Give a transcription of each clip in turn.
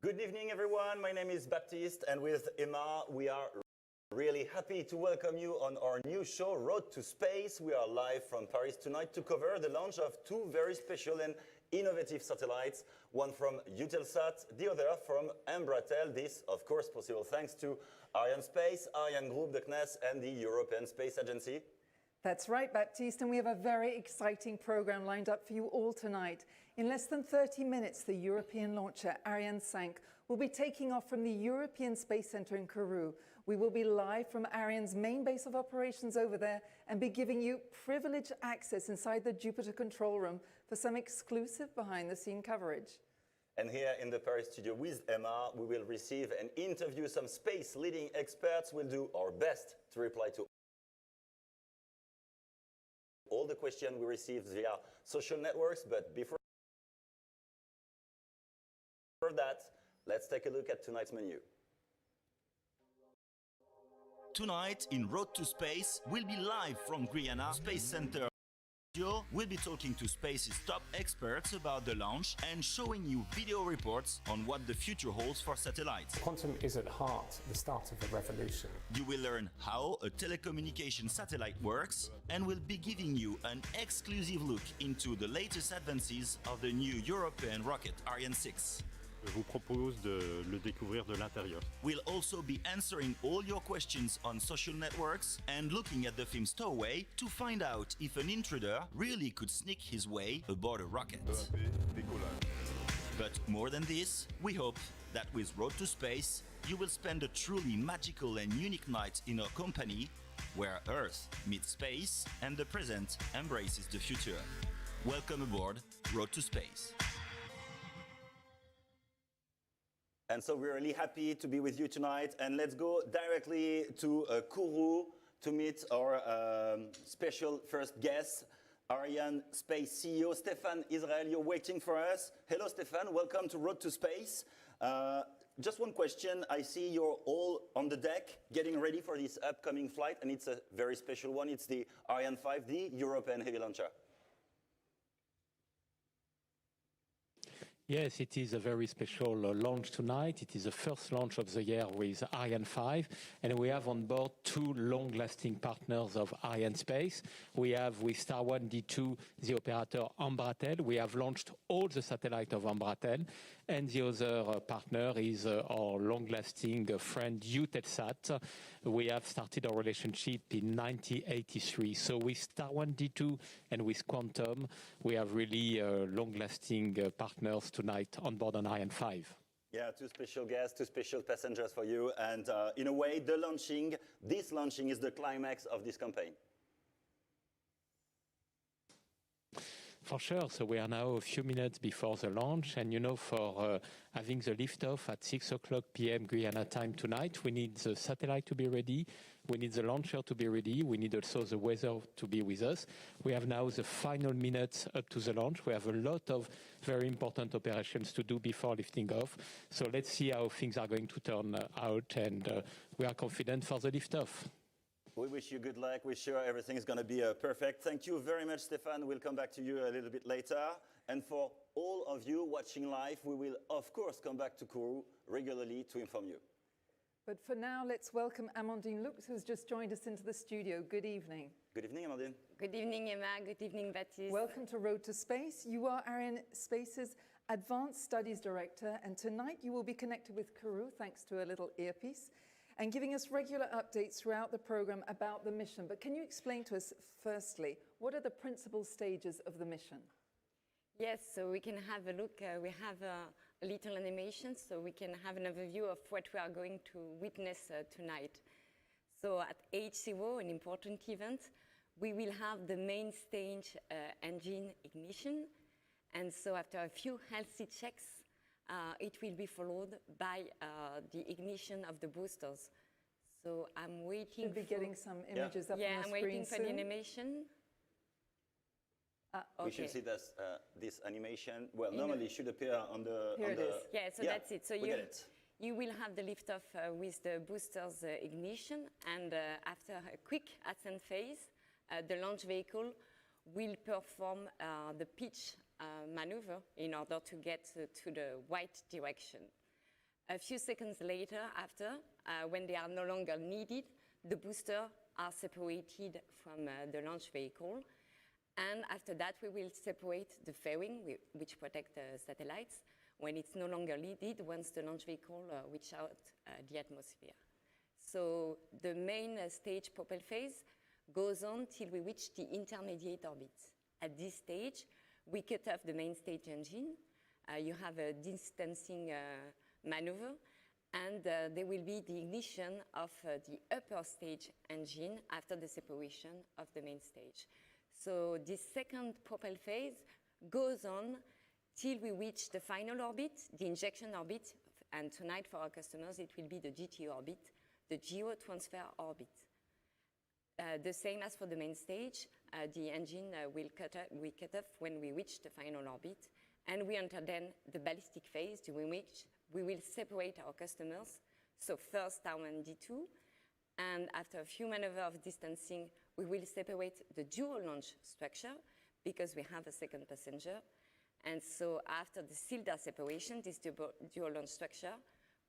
Good evening, everyone. My name is Baptiste, and with Emma, we are really happy to welcome you on our new show, Road to Space. We are live from Paris tonight to cover the launch of two very special and innovative satellites, one from Eutelsat, the other from Embratel. This, of course, possible thanks to Arianespace, Ariane Group, the CNES, and the European Space Agency. That's right, Baptiste, and we have a very exciting program lined up for you all tonight. In less than 30 minutes, the European launcher Ariane 5 will be taking off from the European Space Center in Kourou. We will be live from Ariane's main base of operations over there and be giving you privileged access inside the Jupiter control room for some exclusive behind-the-scene coverage. And here in the Paris studio with Emma, we will receive and interview some space leading experts. We'll do our best to reply to all the questions we received via social networks, but before that, let's take a look at tonight's menu. Tonight in Road to Space, we'll be live from Guiana Space Center. We'll be talking to Space's top experts about the launch and showing you video reports on what the future holds for satellites. Quantum is at heart the start of the revolution. You will learn how a telecommunication satellite works, and we'll be giving you an exclusive look into the latest advances of the new European rocket Ariane 6. Je vous propose de le découvrir de l'intérieur. We'll also be answering all your questions on social networks and looking at the film Stowaway to find out if an intruder really could sneak his way aboard a rocket. But more than this, we hope that with Road to Space, you will spend a truly magical and unique night in our company, where Earth meets space and the present embraces the future. Welcome aboard Road to Space. And so we're really happy to be with you tonight. And let's go directly to Kourou to meet our special first guest, Arianespace CEO Stéphane Israël. You're waiting for us. Hello, Stéphane. Welcome to Road to Space. Just one question. I see you're all on the deck getting ready for this upcoming flight, and it's a very special one. It's the Ariane 5, the European heavy launcher. Yes, it is a very special launch tonight. It is the first launch of the year with Ariane 5, and we have on board two long-lasting partners of Arianespace. We have with Star 1 D2 the operator Embratel. We have launched all the satellites of Embratel, and the other partner is our long-lasting friend Eutelsat. We have started our relationship in 1983. So with Star 1 D2 and with Quantum, we have really long-lasting partners tonight on board an Ariane 5. Yeah, two special guests, two special passengers for you. And in a way, this launching is the climax of this campaign. For sure. So we are now a few minutes before the launch. And, you know, for having the liftoff at 6 o'clock p.m. Guyana time tonight, we need the satellite to be ready. We need the launcher to be ready. We need also the weather to be with us. We have now the final minutes up to the launch. We have a lot of very important operations to do before lifting off. So let's see how things are going to turn out. And we are confident for the liftoff. We wish you good luck. We're sure everything is going to be perfect. Thank you very much, Stéphane. We'll come back to you a little bit later. And for all of you watching live, we will, of course, come back to Kourou regularly to inform you. But for now, let's welcome Amandine Lux, who's just joined us into the studio. Good evening. Good evening, Amandine. Good evening, Emma. Good evening, Baptiste. Welcome to Road to Space. You are Arianespace's Advanced Studies Director, and tonight you will be connected with Kourou, thanks to a little earpiece, and giving us regular updates throughout the program about the mission. But can you explain to us, firstly, what are the principal stages of the mission? Yes, so we can have a look. We have a little animation, so we can have an overview of what we are going to witness tonight. So at H0, an important event, we will have the main stage engine ignition. And so after a few healthy checks, it will be followed by the ignition of the boosters. So I'm waiting. Should be getting some images up on the screen. Yeah, I'm waiting for the animation. Okay. We should see this animation. Well, normally it should appear on the. Here it is. Yeah, so that's it. So you will have the liftoff with the boosters ignition, and after a quick ascent phase, the launch vehicle will perform the pitch maneuver in order to get to the right direction. A few seconds later, after, when they are no longer needed, the boosters are separated from the launch vehicle. And after that, we will separate the fairing, which protect the satellites, when it's no longer needed, once the launch vehicle reaches out the atmosphere. So the main stage propel phase goes on till we reach the intermediate orbit. At this stage, we cut off the main stage engine. You have a distancing maneuver, and there will be the ignition of the upper stage engine after the separation of the main stage. So this second propel phase goes on till we reach the final orbit, the injection orbit, and tonight for our customers it will be the GTO orbit, the Geo Transfer Orbit. The same as for the main stage, the engine we cut off when we reach the final orbit, and we enter then the ballistic phase, during which we will separate our customers. So first Star 1 D2, and after a few maneuvers of distancing, we will separate the dual launch structure because we have a second passenger. And so after the SILDA separation, this dual launch structure,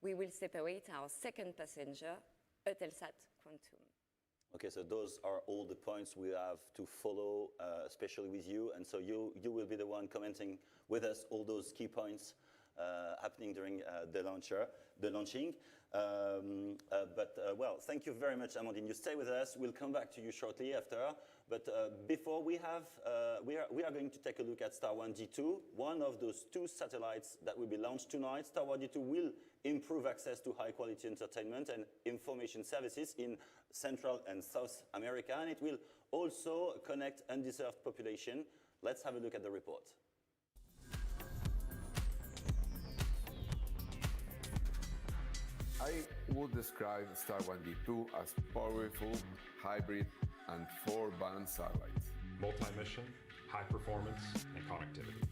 we will separate our second passenger, Eutelsat Quantum. Okay, so those are all the points we have to follow, especially with you. And so you will be the one commenting with us all those key points happening during the launching. Well, thank you very much, Amandine. You stay with us. We'll come back to you shortly after. But before we are going to take a look at Star 1 D2, one of those two satellites that will be launched tonight. Star 1 D2 will improve access to high-quality entertainment and information services in Central and South America, and it will also connect underserved population. Let's have a look at the report. I would describe Star 1D2 as powerful, hybrid, and 4-band satellites. Multi-mission, high performance, and connectivity.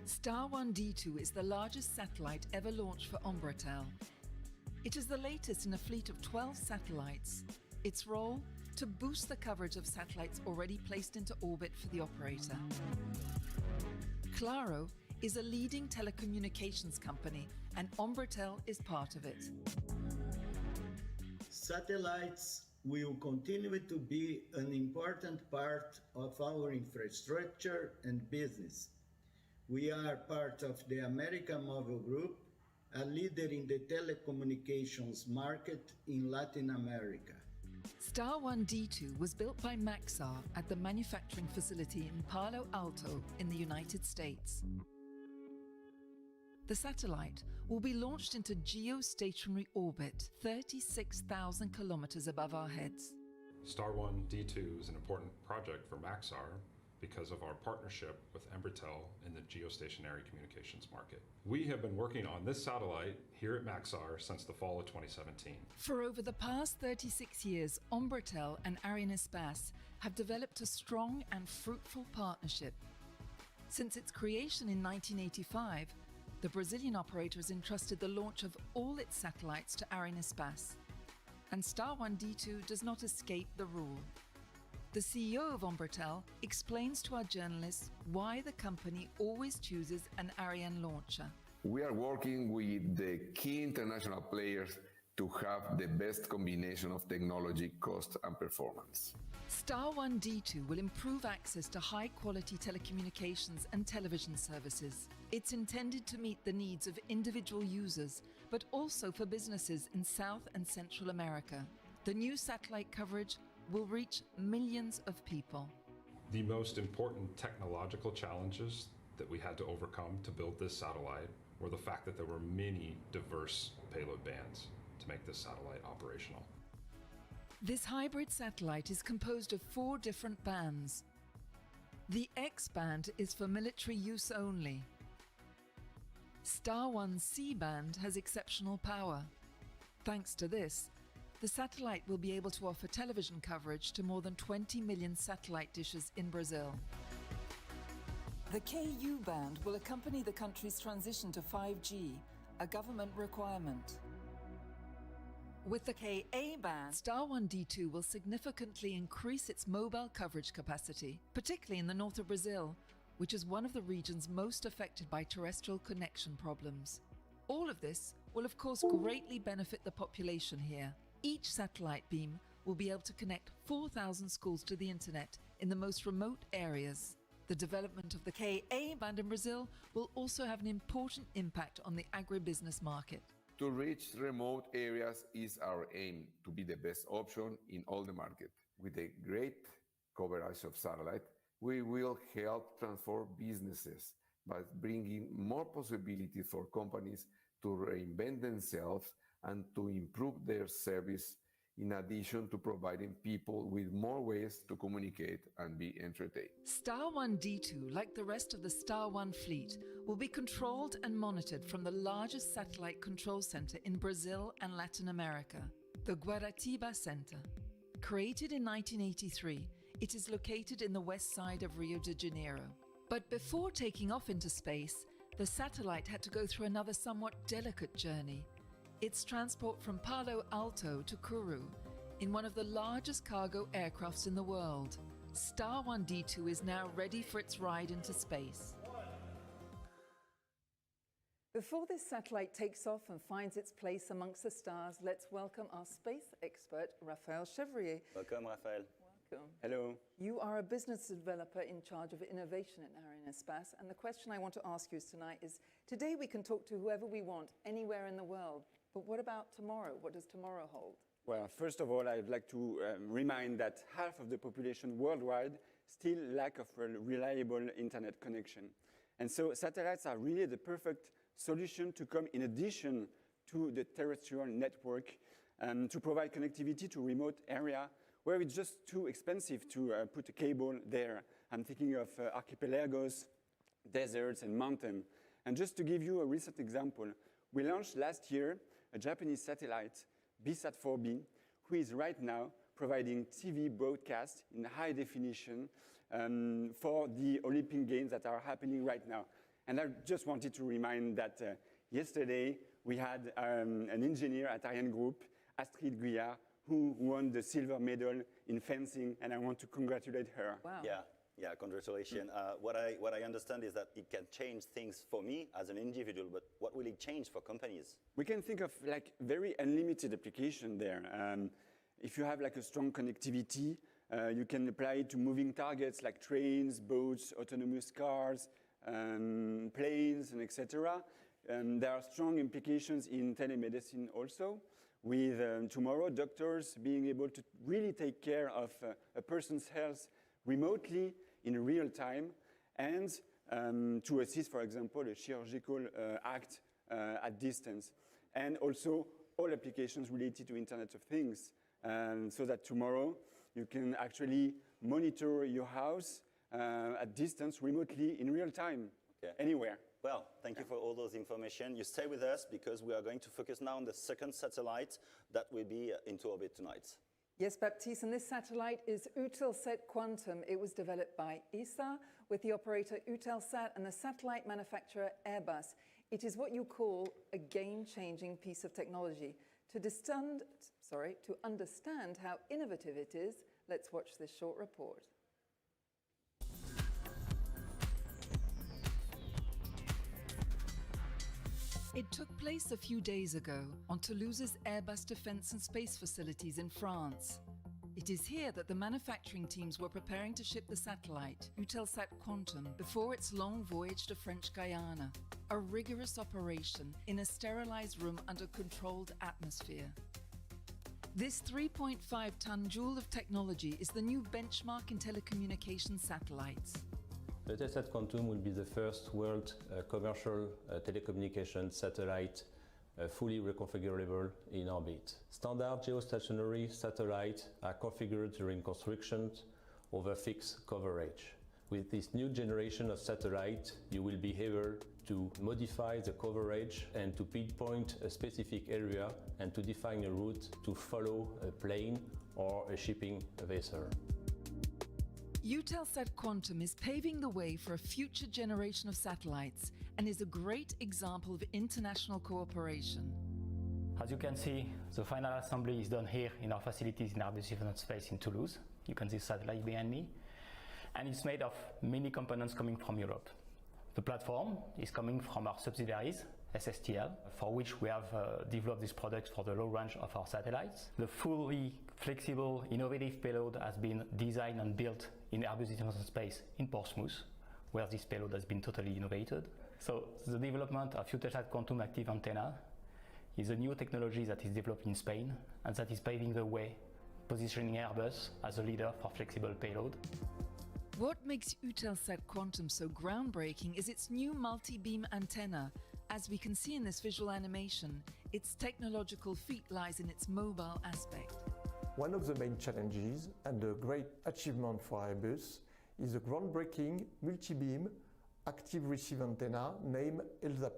Star 1D2 is the largest satellite ever launched for Embratel. It is the latest in a fleet of 12 satellites. Its role? To boost the coverage of satellites already placed into orbit for the operator. Kourou is a leading telecommunications company, and Embratel is part of it. Satellites will continue to be an important part of our infrastructure and business. We are part of the American Mobile Group, a leader in the telecommunications market in Latin America. Star 1D2 was built by Maxar at the manufacturing facility in Palo Alto in the United States. The satellite will be launched into geostationary orbit 36,000 kilometers above our heads. Star 1 D2 is an important project for Maxar because of our partnership with Embratel in the geostationary communications market. We have been working on this satellite here at Maxar since the fall of 2017. For over the past 36 years, Embratel and Arianespace have developed a strong and fruitful partnership. Since its creation in 1985, the Brazilian operator has entrusted the launch of all its satellites to Arianespace, and Star 1 D2 does not escape the rule. The CEO of Embratel explains to our journalists why the company always chooses an Ariane launcher. We are working with the key international players to have the best combination of technology, cost, and performance. Star 1 D2 will improve access to high-quality telecommunications and television services. It's intended to meet the needs of individual users, but also for businesses in South and Central America. The new satellite coverage will reach millions of people. The most important technological challenges that we had to overcome to build this satellite were the fact that there were many diverse payload bands to make this satellite operational. This hybrid satellite is composed of 4 different bands. The X band is for military use only. Star 1 C band has exceptional power. Thanks to this, the satellite will be able to offer television coverage to more than 20 million satellite dishes in Brazil. The KU band will accompany the country's transition to 5G, a government requirement. With the KA band, Star 1 D2 will significantly increase its mobile coverage capacity, particularly in the north of Brazil, which is one of the regions most affected by terrestrial connection problems. All of this will of course greatly benefit the population here. Each satellite beam will be able to connect 4,000 schools to the internet in the most remote areas. The development of the KA band in Brazil will also have an important impact on the agribusiness market. To reach remote areas is our aim, to be the best option in all the market. With a great coverage of satellite, we will help transform businesses by bringing more possibilities for companies to reinvent themselves and to improve their service, in addition to providing people with more ways to communicate and be entertained. Star 1D2, like the rest of the Star 1 fleet, will be controlled and monitored from the largest satellite control center in Brazil and Latin America, the Guiana Center. Created in 1983, it is located in the west side of Rio de Janeiro. But before taking off into space, the satellite had to go through another somewhat delicate journey. Its transport from Palo Alto to Kourou, in one of the largest cargo aircrafts in the world. Star 1D2 is now ready for its ride into space. Before this satellite takes off and finds its place amongst the stars, let's welcome our space expert, Raphaël Chevrier. Welcome, Raphaël. Welcome. Hello. You are a business developer in charge of innovation at Arianespace, and the question I want to ask you tonight is, today we can talk to whoever we want, anywhere in the world, but what about tomorrow? What does tomorrow hold? Well, first of all, I'd like to remind that half of the population worldwide still lack of a reliable internet connection. And so satellites are really the perfect solution to come in addition to the terrestrial network to provide connectivity to remote area where it's just too expensive to put a cable there. I'm thinking of archipelagos, deserts, and mountains. And just to give you a recent example, we launched last year a Japanese satellite, BSat-4B, who is right now providing TV broadcast in high definition for the Olympic Games that are happening right now. And I just wanted to remind that yesterday we had an engineer at Ariane Group, Astrid Guyard, who won the silver medal in fencing, and I want to congratulate her. Wow. Yeah, congratulations. What I understand is that it can change things for me as an individual, but what will it change for companies? We can think of like very unlimited application there. If you have like a strong connectivity, you can apply it to moving targets like trains, boats, autonomous cars, planes, and etc. There are strong implications in telemedicine also, with tomorrow doctors being able to really take care of a person's health remotely in real time, and to assist, for example, a chirurgical act at distance. And also all applications related to Internet of Things, so that tomorrow you can actually monitor your house at distance remotely in real time, anywhere. Well, thank you for all those information. You stay with us because we are going to focus now on the second satellite that will be into orbit tonight. Yes, Baptiste, and this satellite is Eutelsat Quantum. It was developed by ESA with the operator Eutelsat and the satellite manufacturer Airbus. It is what you call a game-changing piece of technology. To understand how innovative it is, let's watch this short report. It took place a few days ago on Toulouse's Airbus Defence and Space facilities in France. It is here that the manufacturing teams were preparing to ship the satellite, Eutelsat Quantum, before its long voyage to French Guiana, a rigorous operation in a sterilized room under controlled atmosphere. This 3.5-ton jewel of technology is the new benchmark in telecommunication satellites. The Eutelsat Quantum will be the first world commercial telecommunication satellite fully reconfigurable in orbit. Standard geostationary satellites are configured during construction over fixed coverage. With this new generation of satellite, you will be able to modify the coverage and to pinpoint a specific area and to define a route to follow a plane or a shipping vessel. Eutelsat Quantum is paving the way for a future generation of satellites and is a great example of international cooperation. As you can see, the final assembly is done here in our facilities in Airbus Defence Space in Toulouse. You can see the satellite behind me. And it's made of many components coming from Europe. The platform is coming from our subsidiaries, SSTL, for which we have developed this product for the low range of our satellites. The fully flexible, innovative payload has been designed and built in Airbus Defence and Space in Portsmouth, where this payload has been totally innovated. So the development of Eutelsat Quantum Active Antenna is a new technology that is developed in Spain and that is paving the way, positioning Airbus as a leader for flexible payload. What makes Eutelsat Quantum so groundbreaking is its new multi-beam antenna. As we can see in this visual animation, its technological feat lies in its mobile aspect. One of the main challenges and a great achievement for Airbus is the groundbreaking multi-beam active receive antenna named ELSA+.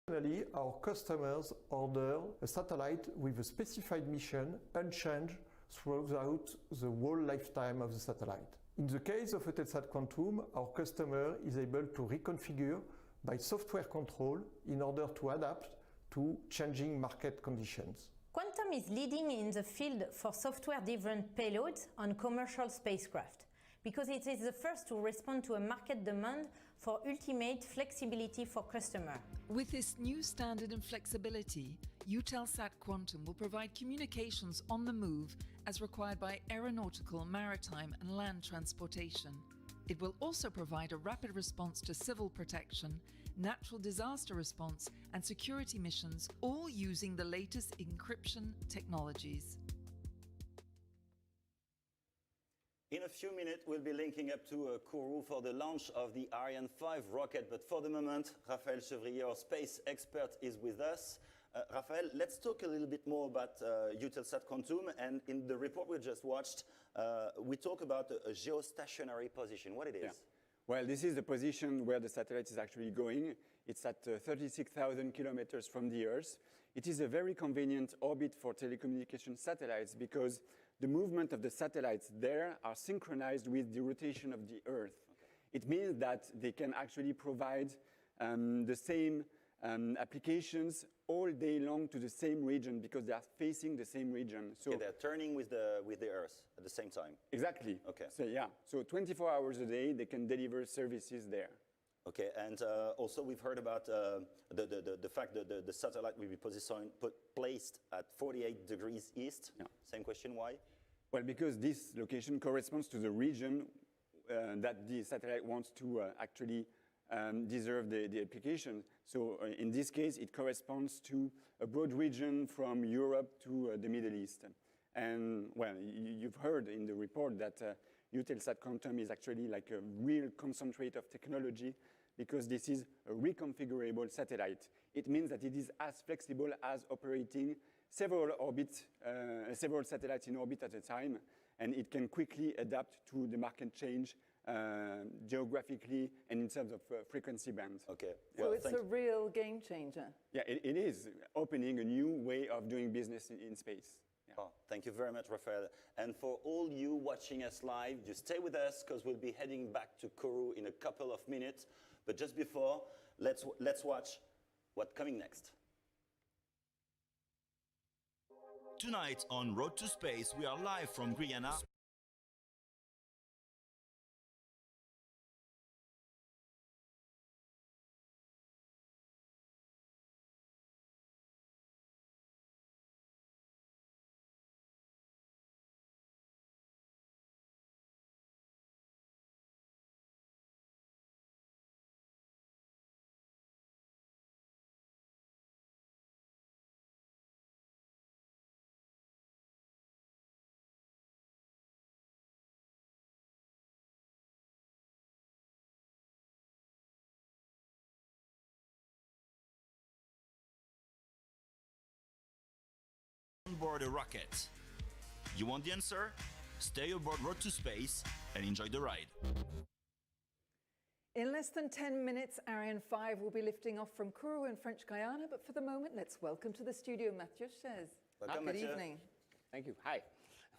Additionally, our customers order a satellite with a specified mission unchanged throughout the whole lifetime of the satellite. In the case of Eutelsat Quantum, our customer is able to reconfigure by software control in order to adapt to changing market conditions. Quantum is leading in the field for software-driven payloads on commercial spacecraft because it is the first to respond to a market demand for ultimate flexibility for customers. With this new standard and flexibility, Eutelsat Quantum will provide communications on the move as required by aeronautical, maritime and land transportation. It will also provide a rapid response to civil protection, natural disaster response and security missions, all using the latest encryption technologies. In a few minutes, we'll be linking up to Kourou for the launch of the Ariane 5 rocket. But for the moment, Raphaël Chevrier, our space expert, is with us. Raphaël, let's talk a little bit more about Eutelsat Quantum. And in the report we just watched, we talk about a geostationary position. What it is? Yeah. Well, this is the position where the satellite is actually going. It's at 36,000 kilometers from the Earth. It is a very convenient orbit for telecommunication satellites because the movement of the satellites there are synchronized with the rotation of the Earth. It means that they can actually provide the same applications all day long to the same region because they are facing the same region. So they're turning with the Earth at the same time. Exactly. Okay. So yeah, so 24 hours a day they can deliver services there. Okay, and also we've heard about the fact that the satellite will be placed at 48 degrees east. Yeah. Same question, why? Well, because this location corresponds to the region that the satellite wants to actually deserve the application. So in this case, it corresponds to a broad region from Europe to the Middle East. And well, you've heard in the report that Eutelsat Quantum is actually like a real concentrate of technology because this is a reconfigurable satellite. It means that it is as flexible as operating several satellites in orbit at a time, and it can quickly adapt to the market change geographically and in terms of frequency bands. Okay. So it's a real game changer. Yeah, it is opening a new way of doing business in space. Yeah. Oh, thank you very much, Raphaël. And for all you watching us live, just stay with us because we'll be heading back to Kourou in a couple of minutes. But just before, let's watch what's coming next. Tonight on Road to Space, we are live from Guiana. board a rocket? You want the answer? Stay aboard Road to Space and enjoy the ride. In less than 10 minutes, Ariane 5 will be lifting off from Kourou in French Guiana. But for the moment, let's welcome to the studio Mathieu Chaise. Welcome, Good Mathieu. evening. Thank you. Hi.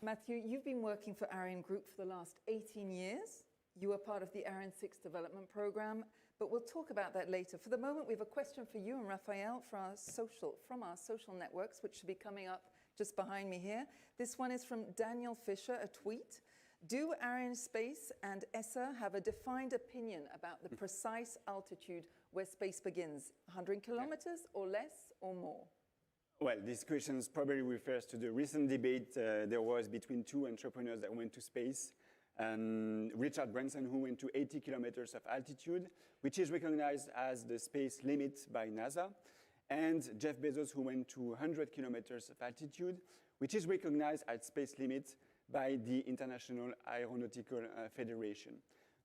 Mathieu, you've been working for Ariane Group for the last 18 years. You were part of the Ariane 6 development program, but we'll talk about that later. For the moment, we have a question for you and Raphael from our social networks, which should be coming up just behind me here. This one is from Daniel Fisher, a tweet. Do Arianespace and ESA have a defined opinion about the precise altitude where space begins? 100 kilometers or less or more? Well, this question probably refers to the recent debate there was between two entrepreneurs that went to space. Richard Branson, who went to 80 kilometers of altitude, which is recognized as the space limit by NASA, and Jeff Bezos, who went to 100 kilometers of altitude, which is recognized as space limit by the International Aeronautical Federation.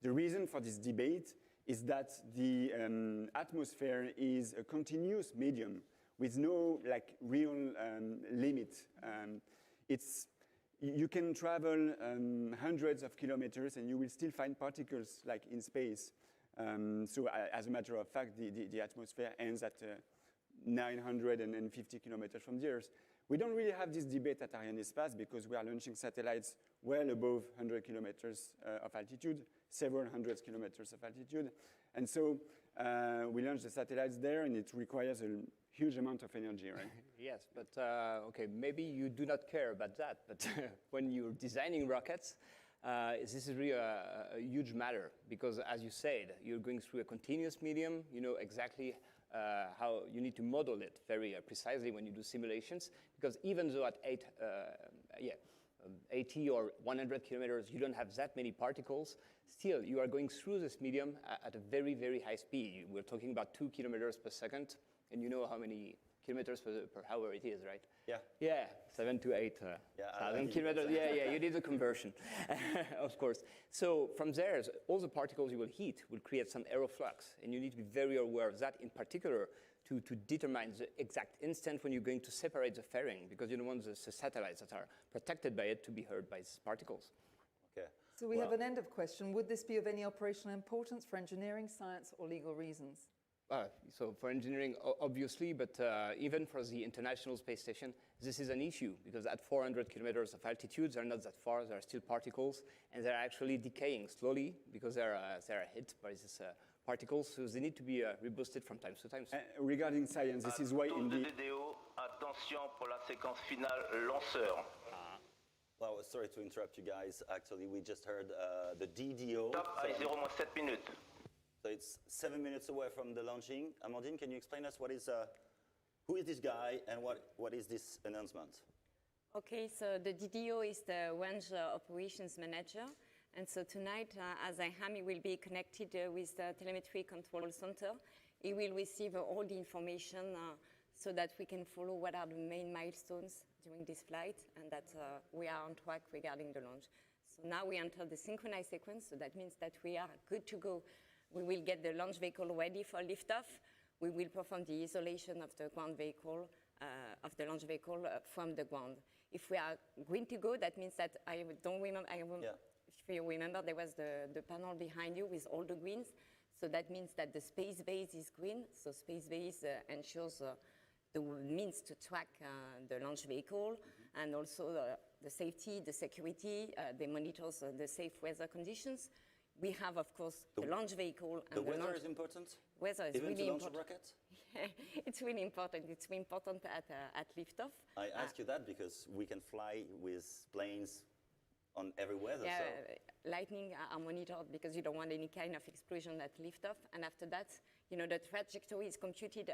The reason for this debate is that the atmosphere is a continuous medium with no real limit. You can travel hundreds of kilometers and you will still find particles in space. So as a matter of fact, the atmosphere ends at 950 kilometers from the Earth. We don't really have this debate at Arianespace because we are launching satellites well above 100 kilometers of altitude, several hundred kilometers of altitude. And so we launch the satellites there, and it requires a huge amount of energy, right? Yes, but okay, maybe you do not care about that, but when you're designing rockets, this is really a huge matter because, as you said, you're going through a continuous medium. You know exactly how you need to model it very precisely when you do simulations, because even though at 80 or 100 kilometers you don't have that many particles, still you are going through this medium at a very, very high speed. We're talking about 2 kilometers per second, and you know how many kilometers per hour it is, right? Yeah. Yeah, 7 to 8 thousand kilometers. Yeah, you did the conversion, of course. So from there, all the particles you will hit will create some aeroflux, and you need to be very aware of that, in particular, to determine the exact instant when you're going to separate the fairing, because you don't want the satellites that are protected by it to be hurt by these particles. Okay. So we have an end of question. Would this be of any operational importance for engineering, science, or legal reasons? So for engineering, obviously, but even for the International Space Station, this is an issue because at 400 kilometers of altitude, they're not that far. There are still particles, and they're actually decaying slowly because they're hit by these particles. So they need to be reboosted from time to time. Regarding science, this is why in the... Attention pour la séquence finale lanceur. Well, sorry to interrupt you guys. Actually, we just heard the DDO. Top à 0-7 minutes. So it's 7 minutes away from the launching. Amandine, can you explain us who is this guy and what is this announcement? Okay, so the DDO is the Range Operations Manager. And so tonight, as I am, he will be connected with the Telemetry Control Center. He will receive all the information so that we can follow what are the main milestones during this flight and that we are on track regarding the launch. So now we enter the synchronized sequence, so that means that we are good to go. We will get the launch vehicle ready for liftoff. We will perform the isolation of the ground vehicle, of the launch vehicle from the ground. If we are green to go, that means that I don't remember. If you remember, there was the panel behind you with all the greens. So that means that the space base is green. So space base ensures the means to track the launch vehicle and also the safety, the security. They monitor the safe weather conditions. We have, of course, the launch vehicle. And the weather is important? Weather is even really to launch important. a rocket? It's really important. It's really important at liftoff. I ask you that because we can fly with planes on every weather. Yeah, so. lightning are monitored because you don't want any kind of explosion at liftoff. And after that, you know, the trajectory is computed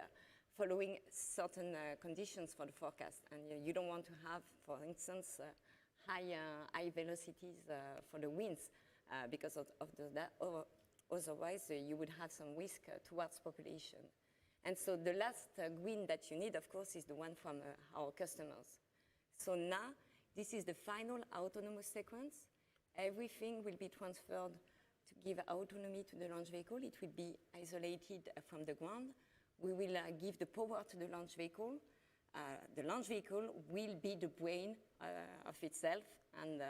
following certain conditions for the forecast. And you don't want to have, for instance, high velocities for the winds. Because of that, otherwise you would have some risk towards population. And so the last green that you need, of course, is the one from our customers. So now, this is the final autonomous sequence. Everything will be transferred to give autonomy to the launch vehicle. It will be isolated from the ground. We will give the power to the launch vehicle. the launch vehicle will be the brain of itself, and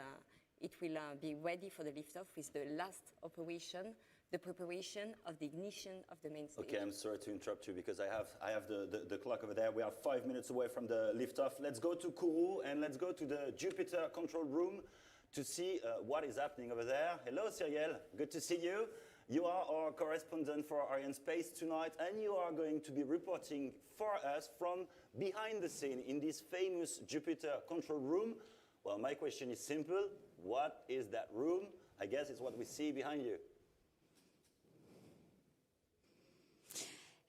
it will be ready for the liftoff with the last operation, the preparation of the ignition of the main stage. Okay, I'm sorry to interrupt you because I have the clock over there. We are 5 minutes away from the liftoff. Let's go to Kourou and let's go to the Jupiter control room to see what is happening over there. Hello, Cyril. Good to see you. You are our correspondent for Arianespace tonight, and you are going to be reporting for us from behind the scene in this famous Jupiter control room. Well, my question is simple. What is that room? I guess it's what we see behind you.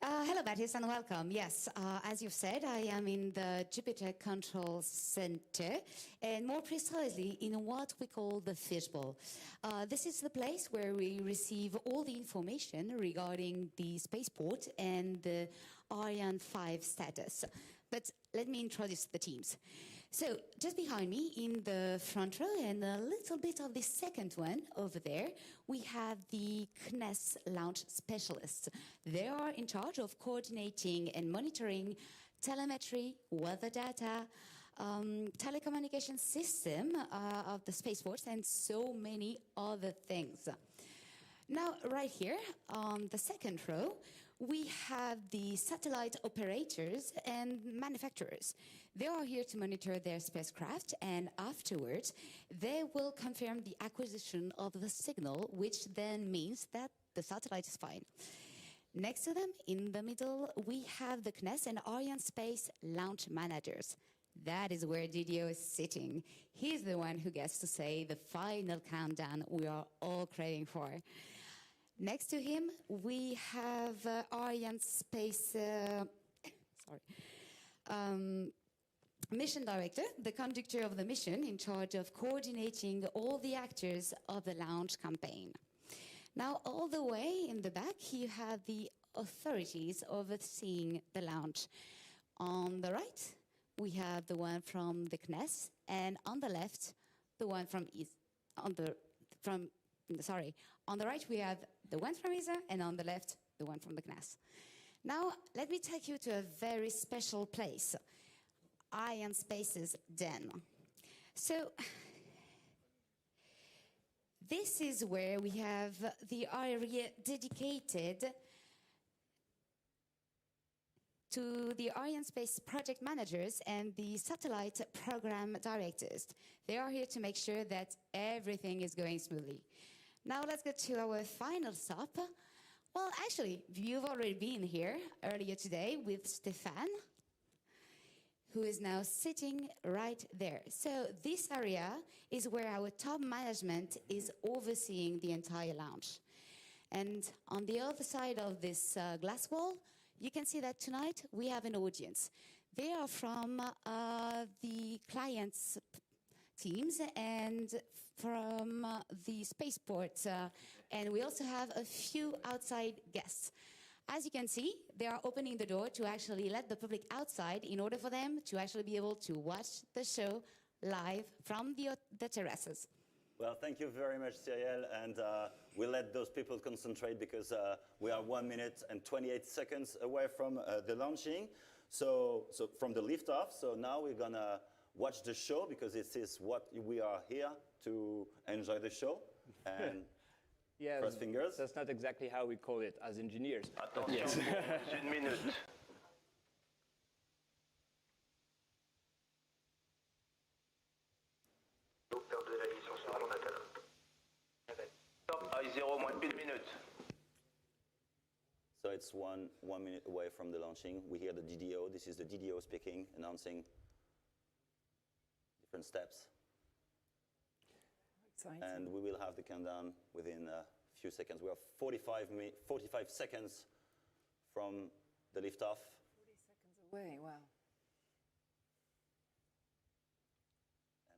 Hello, Baptiste, and welcome. Yes, as you've said, I am in the Jupiter Control Center, and more precisely in what we call the fishbowl. This is the place where we receive all the information regarding the spaceport and the Ariane 5 status. But let me introduce the teams. So, just behind me in the front row and a little bit of the second one over there, we have the CNES launch specialists. They are in charge of coordinating and monitoring telemetry, weather data, telecommunication system of the spaceports, and so many other things. Now, right here on the second row, we have the satellite operators and manufacturers. They are here to monitor their spacecraft, and afterwards, they will confirm the acquisition of the signal, which then means that the satellite is fine. Next to them, in the middle, we have the CNES and Arianespace launch managers. That is where Didier is sitting. He's the one who gets to say the final countdown we are all craving for. Next to him, we have Arianespace mission director, the conductor of the mission, in charge of coordinating all the actors of the launch campaign. Now, all the way in the back, you have the authorities overseeing the launch. On the right, we have the one from the CNES, and on the left, the one from on the right, we have the one from ESA, and on the left, the one from the CNES. Now, let me take you to a very special place, Arianespace's den. So, this is where we have the area dedicated to the Arianespace project managers and the satellite program directors. They are here to make sure that everything is going smoothly. Now let's get to our final stop. Well, actually, you've already been here earlier today with Stéphane, who is now sitting right there. So this area is where our top management is overseeing the entire launch. And on the other side of this glass wall, you can see that tonight we have an audience. They are from the client's teams and from the spaceport. And we also have a few outside guests. As you can see, they are opening the door to actually let the public outside in order for them to actually be able to watch the show live from the terraces. Well, thank you very much, Cyril, and we'll let those people concentrate because we are 1 minute and 28 seconds away from the launching, so from the liftoff. So now we're gonna watch the show because this is what we are here to enjoy the show. And yeah, cross fingers. That's not exactly how we call it as engineers. Attention, yes. une minute. Stop à 0 moins une minute. So it's one minute away from the launching. We hear the DDO. This is the DDO speaking, announcing different steps. Exciting. And we will have the countdown within a few seconds. We are 45 seconds from the liftoff. 40 seconds away, wow.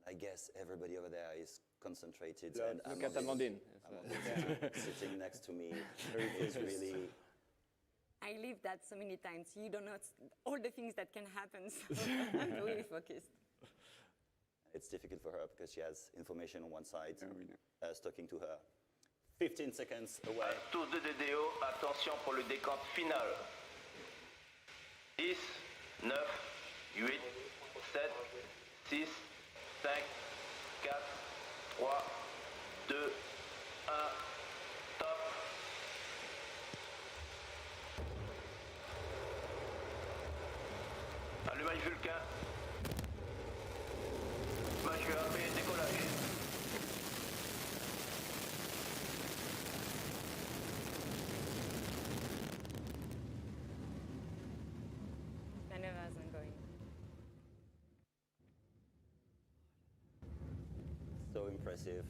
And I guess everybody over there is concentrated. Look, and look at Amandine. Sitting next to me is really... I lived that so many times. You don't know all the things that can happen. So I'm really focused. It's difficult for her because she has information on one side, talking to her. 15 seconds away. À tous de DDO, attention pour le décompte final. 10, 9, 8, 7, 6, 5, 4, 3, 2, 1, top. Allumage Vulcain. Image EAP, décollage. Maneuvers ongoing. So impressive.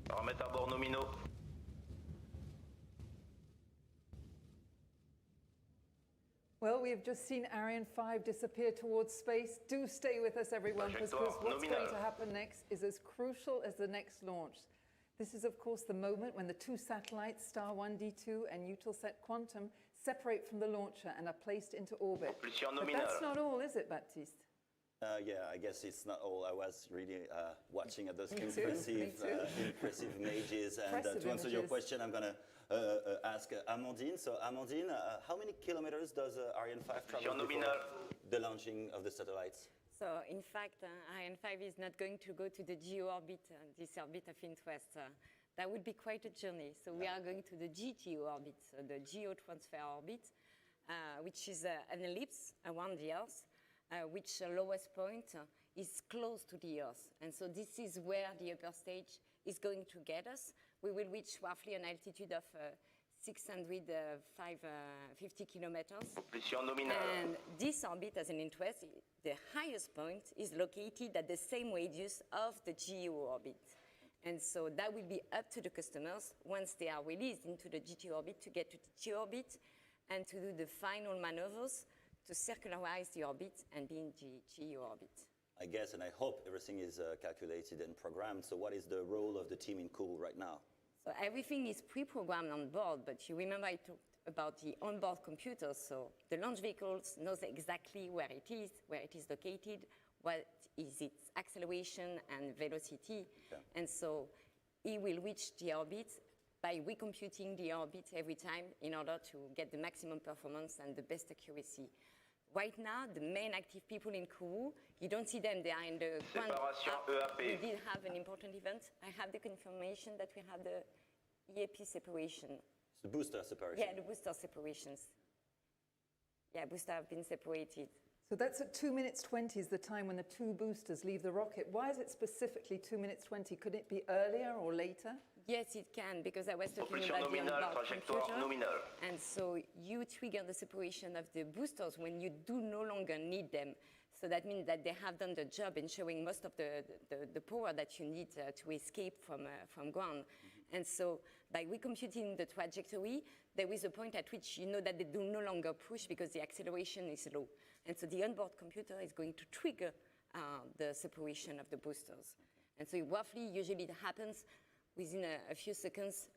Paramètres à bord nominaux. Well, we have just seen Ariane 5 disappear towards space. Do stay with us, everyone, because Trajectoire what's going nominale. to happen next is as crucial as the next launch. This is, of course, the moment when the two satellites, Star 1 D2 and Eutelsat Quantum, separate from the launcher and are placed into orbit. Propulsion But nominale. that's not all, is it, Baptiste? Yeah, I guess it's not all. I was really watching at those Me too, impressive images. And Impressive to answer your images. question, I'm going to ask Amandine. So, Amandine, how many kilometers does Ariane 5 travel before nominale. the launching of the satellites? So, in fact, Ariane 5 is not going to go to the GEO orbit, this orbit of interest. That would be quite a journey. So, we are going to the GTO orbit, so the Geo transfer orbit, which is an ellipse around the Earth, which lowest point is close to the Earth. And so, this is where the upper stage is going to get us. We will reach roughly an altitude of 650 kilometers. Propulsion nominale. And this orbit, as an interest, the highest point is located at the same radius of the GEO orbit. And so that will be up to the customers once they are released into the GTO orbit to get to the GEO orbit and to do the final maneuvers to circularize the orbit and be in GEO orbit. I guess, and I hope everything is calculated and programmed. So, what is the role of the team in Kourou right now? So everything is pre-programmed on board, but you remember I talked about the onboard computers. So the launch vehicles knows exactly where it is located, what is its acceleration and velocity. Yeah. And so it will reach the orbit by recomputing the orbit every time in order to get the maximum performance and the best accuracy. Right now, the main active people in Kourou, you don't see them, they are in the ground. Séparation EAP. We did have an important event. I have the confirmation that we have the EAP separation. It's the booster separation. Yeah, the booster separations. Yeah, booster have been separated. So that's at 2 minutes 20 is the time when the two boosters leave the rocket. Why is it specifically 2 minutes 20? Could it be earlier or later? Yes, it can, because I was talking Propulsion about the nominale, onboard trajectoire computer. nominale. And so you trigger the separation of the boosters when you do no longer need them. So that means that they have done the job in showing most of the power that you need to escape from ground. And so by recomputing the trajectory, there is a point at which you know that they do no longer push because the acceleration is low. And so the onboard computer is going to trigger the separation of the boosters. And so roughly, usually it happens within a few seconds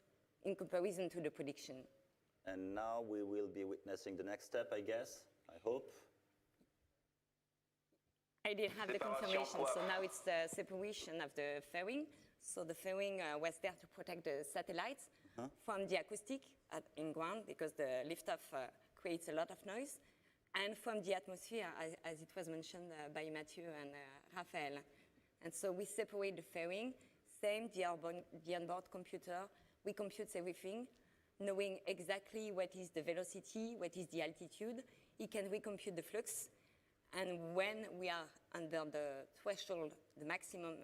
in comparison to the prediction. And now we will be witnessing the next step, I guess, I hope. I did have the Séparation confirmation, so coiffe. now it's the separation of the fairing. So the fairing was there to protect the satellites from the acoustic in ground, because the liftoff creates a lot of noise, and from the atmosphere, as it was mentioned by Mathieu and Raphael. And so we separate the fairing. Same, the onboard computer, we compute everything, knowing exactly what is the velocity, what is the altitude. It can recompute the flux. And when we are under the threshold, the maximum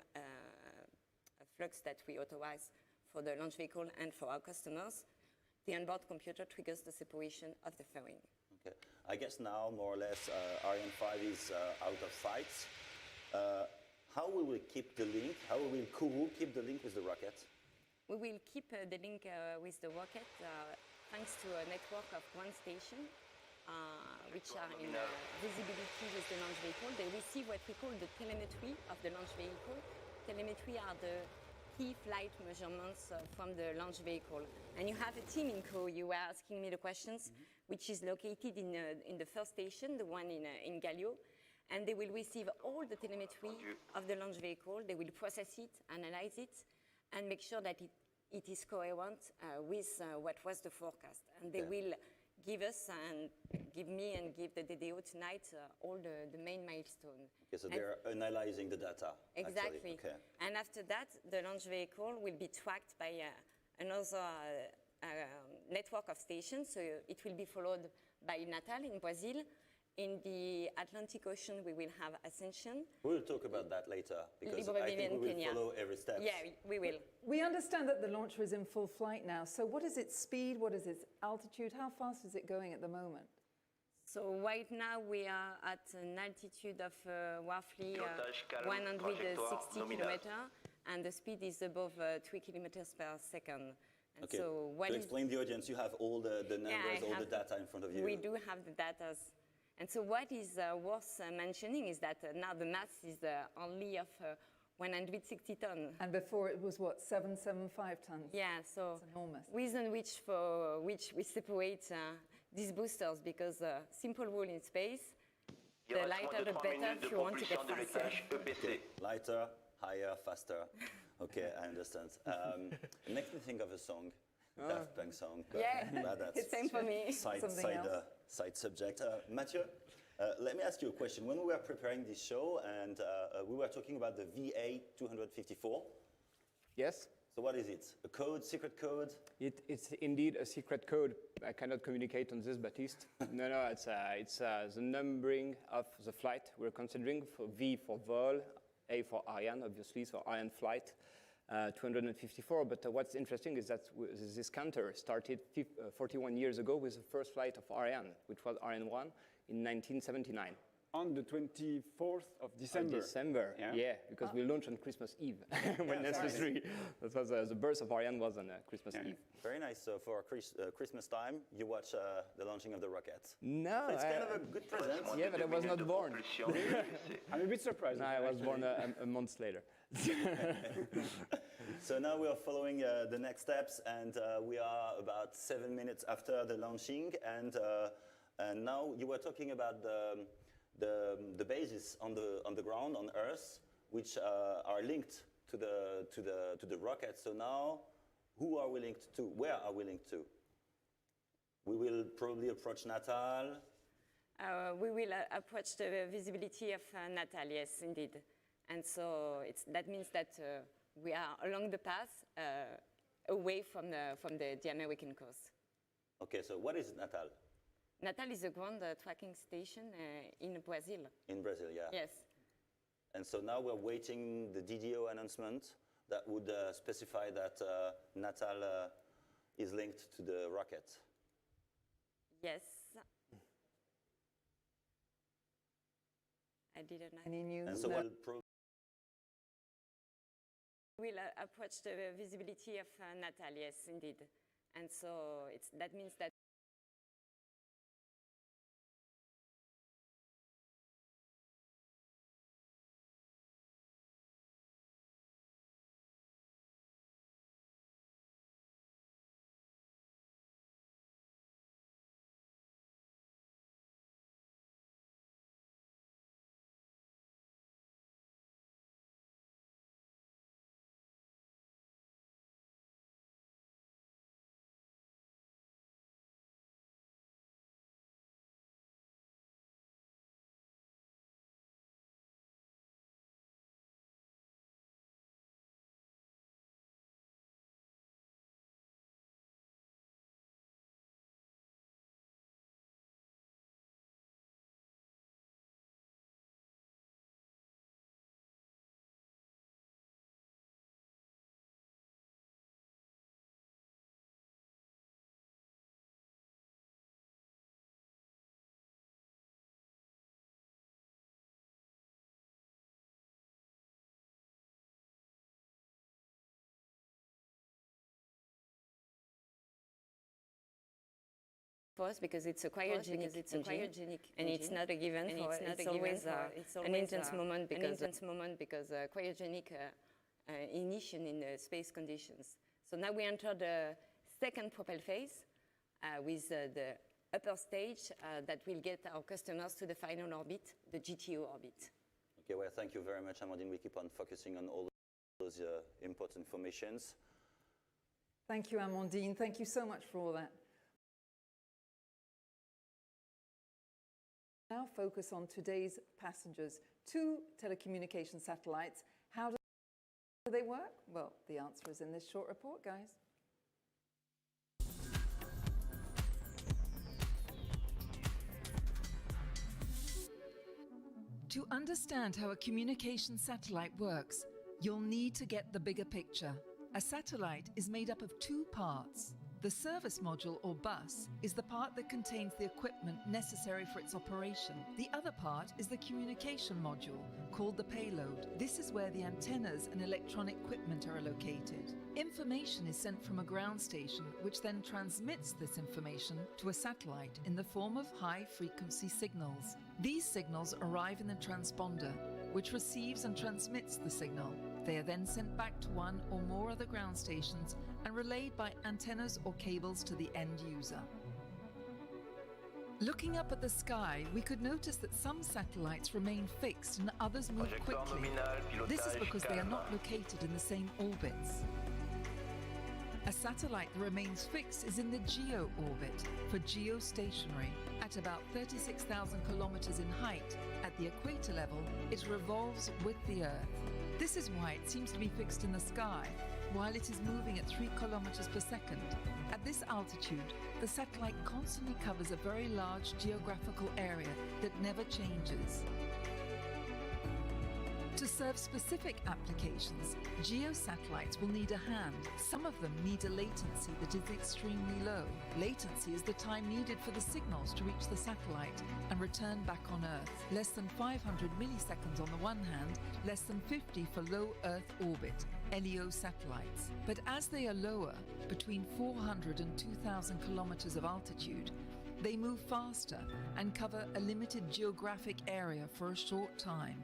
flux that we authorize for the launch vehicle and for our customers, the onboard computer triggers the separation of the fairing. Okay. I guess now, more or less, Ariane 5 is out of sight. How will we keep the link? How will Kourou keep the link with the rocket? We will keep the link with the rocket thanks to a network of ground stations, which are in visibility with the launch vehicle. They receive what we call the telemetry of the launch vehicle. Telemetry are the key flight measurements from the launch vehicle. And you have a team in Kourou, you were asking me the questions, which is located in the first station, the one in Galio. And they will receive all the telemetry of the launch vehicle. They will process it, analyze it, and make sure that it is coherent with what was the forecast. And they will give us and give me and give the DDO tonight all the main milestones. Okay, so they're analyzing the data. Exactly. Actually. Okay. And after that, the launch vehicle will be tracked by another network of stations. So it will be followed by Natal in Brazil. In the Atlantic Ocean, we will have Ascension. We'll talk about that later, because I think we will Kenya. follow every step. Yeah, we will. We understand that the launcher is in full flight now. So what is its speed? What is its altitude? How fast is it going at the moment? So right now we are at an altitude of roughly 160 kilometers, and the speed is above 3 kilometers per second. And Okay. so to explain the audience, you have all the numbers, all the data in front of you. We do have the data. And so what is worth mentioning is that now the mass is only of 160 tons. And before it was what, 775 tons? Yeah, so it's enormous. Reason for which we separate these boosters, because simple rule in space, the lighter the better if you want to get faster. Okay. Lighter, higher, faster. Okay, I understand. Makes me think of a song, Daft Punk song. Yeah, that's it's same for me. Side subject. Mathieu, let me ask you a question. When we were preparing this show, and we were talking about the VA254. Yes. So what is it? A code, secret code? It's indeed a secret code. I cannot communicate on this, Baptiste. No, it's the numbering of the flight we're considering. For V for vol, A for Ariane, obviously, so Ariane flight 254. But what's interesting is that this counter started 41 years ago with the first flight of Ariane, which was Ariane 1 in 1979. On the 24th of December. Yeah, because we launched on Christmas Eve when necessary. That was the birth of Ariane was on Christmas Eve. Very nice. So for Christmas time, you watch the launching of the rockets. No, so it's kind of a good present. Yeah, but I was not born. I'm a bit surprised. No, I was born a month later. So now we are following the next steps, and we are about 7 minutes after the launching, and now you were talking about the bases on the ground on Earth, which are linked to the rocket. So now, who are we linked to? Where are we linked to? We will probably approach Natal. We will approach the visibility of Natal, yes, indeed. And so that means that we are along the path away from the American coast. Okay, so what is Natal? Natal is a ground tracking station in Brazil. In Brazil, yeah. Yes. And so now we're waiting the DDO announcement that would specify that Natal is linked to the rocket. Yes. I didn't know. Any news? And so we'll approach the visibility of Natal, yes, indeed. And so that means that for us, because it's a cryogenic engine, and it's not a given. It's always an intense moment because cryogenic ignition in space conditions. So now we enter the second propel phase with the upper stage that will get our customers to the final orbit, the GTO orbit. Okay, well, thank you very much, Amandine. We keep on focusing on all those important informations. Thank you, Amandine. Thank you so much for all that. now focus on today's passengers. 2 telecommunication satellites. How do they work? Well, the answer is in this short report, guys. To understand how a communication satellite works, you'll need to get the bigger picture. A satellite is made up of 2 parts. The service module or bus is the part that contains the equipment necessary for its operation. The other part is the communication module, called the payload. This is where the antennas and electronic equipment are located. Information is sent from a ground station, which then transmits this information to a satellite in the form of high-frequency signals. These signals arrive in the transponder, which receives and transmits the signal. They are then sent back to one or more other ground stations and relayed by antennas or cables to the end user. Looking up at the sky, we could notice that some satellites remain fixed and others move quickly. This is because they are not located in the same orbits. A satellite that remains fixed is in the GEO orbit, for geostationary. At about 36,000 kilometers in height, at the equator level, it revolves with the Earth. This is why it seems to be fixed in the sky, while it is moving at 3 kilometers per second. At this altitude, the satellite constantly covers a very large geographical area that never changes. To serve specific applications, geosatellites will need a hand. Some of them need a latency that is extremely low. Latency is the time needed for the signals to reach the satellite and return back on Earth. Less than 500 milliseconds on the one hand, less than 50 for low Earth orbit, LEO satellites. But as they are lower, between 400 and 2,000 kilometers of altitude, they move faster and cover a limited geographic area for a short time.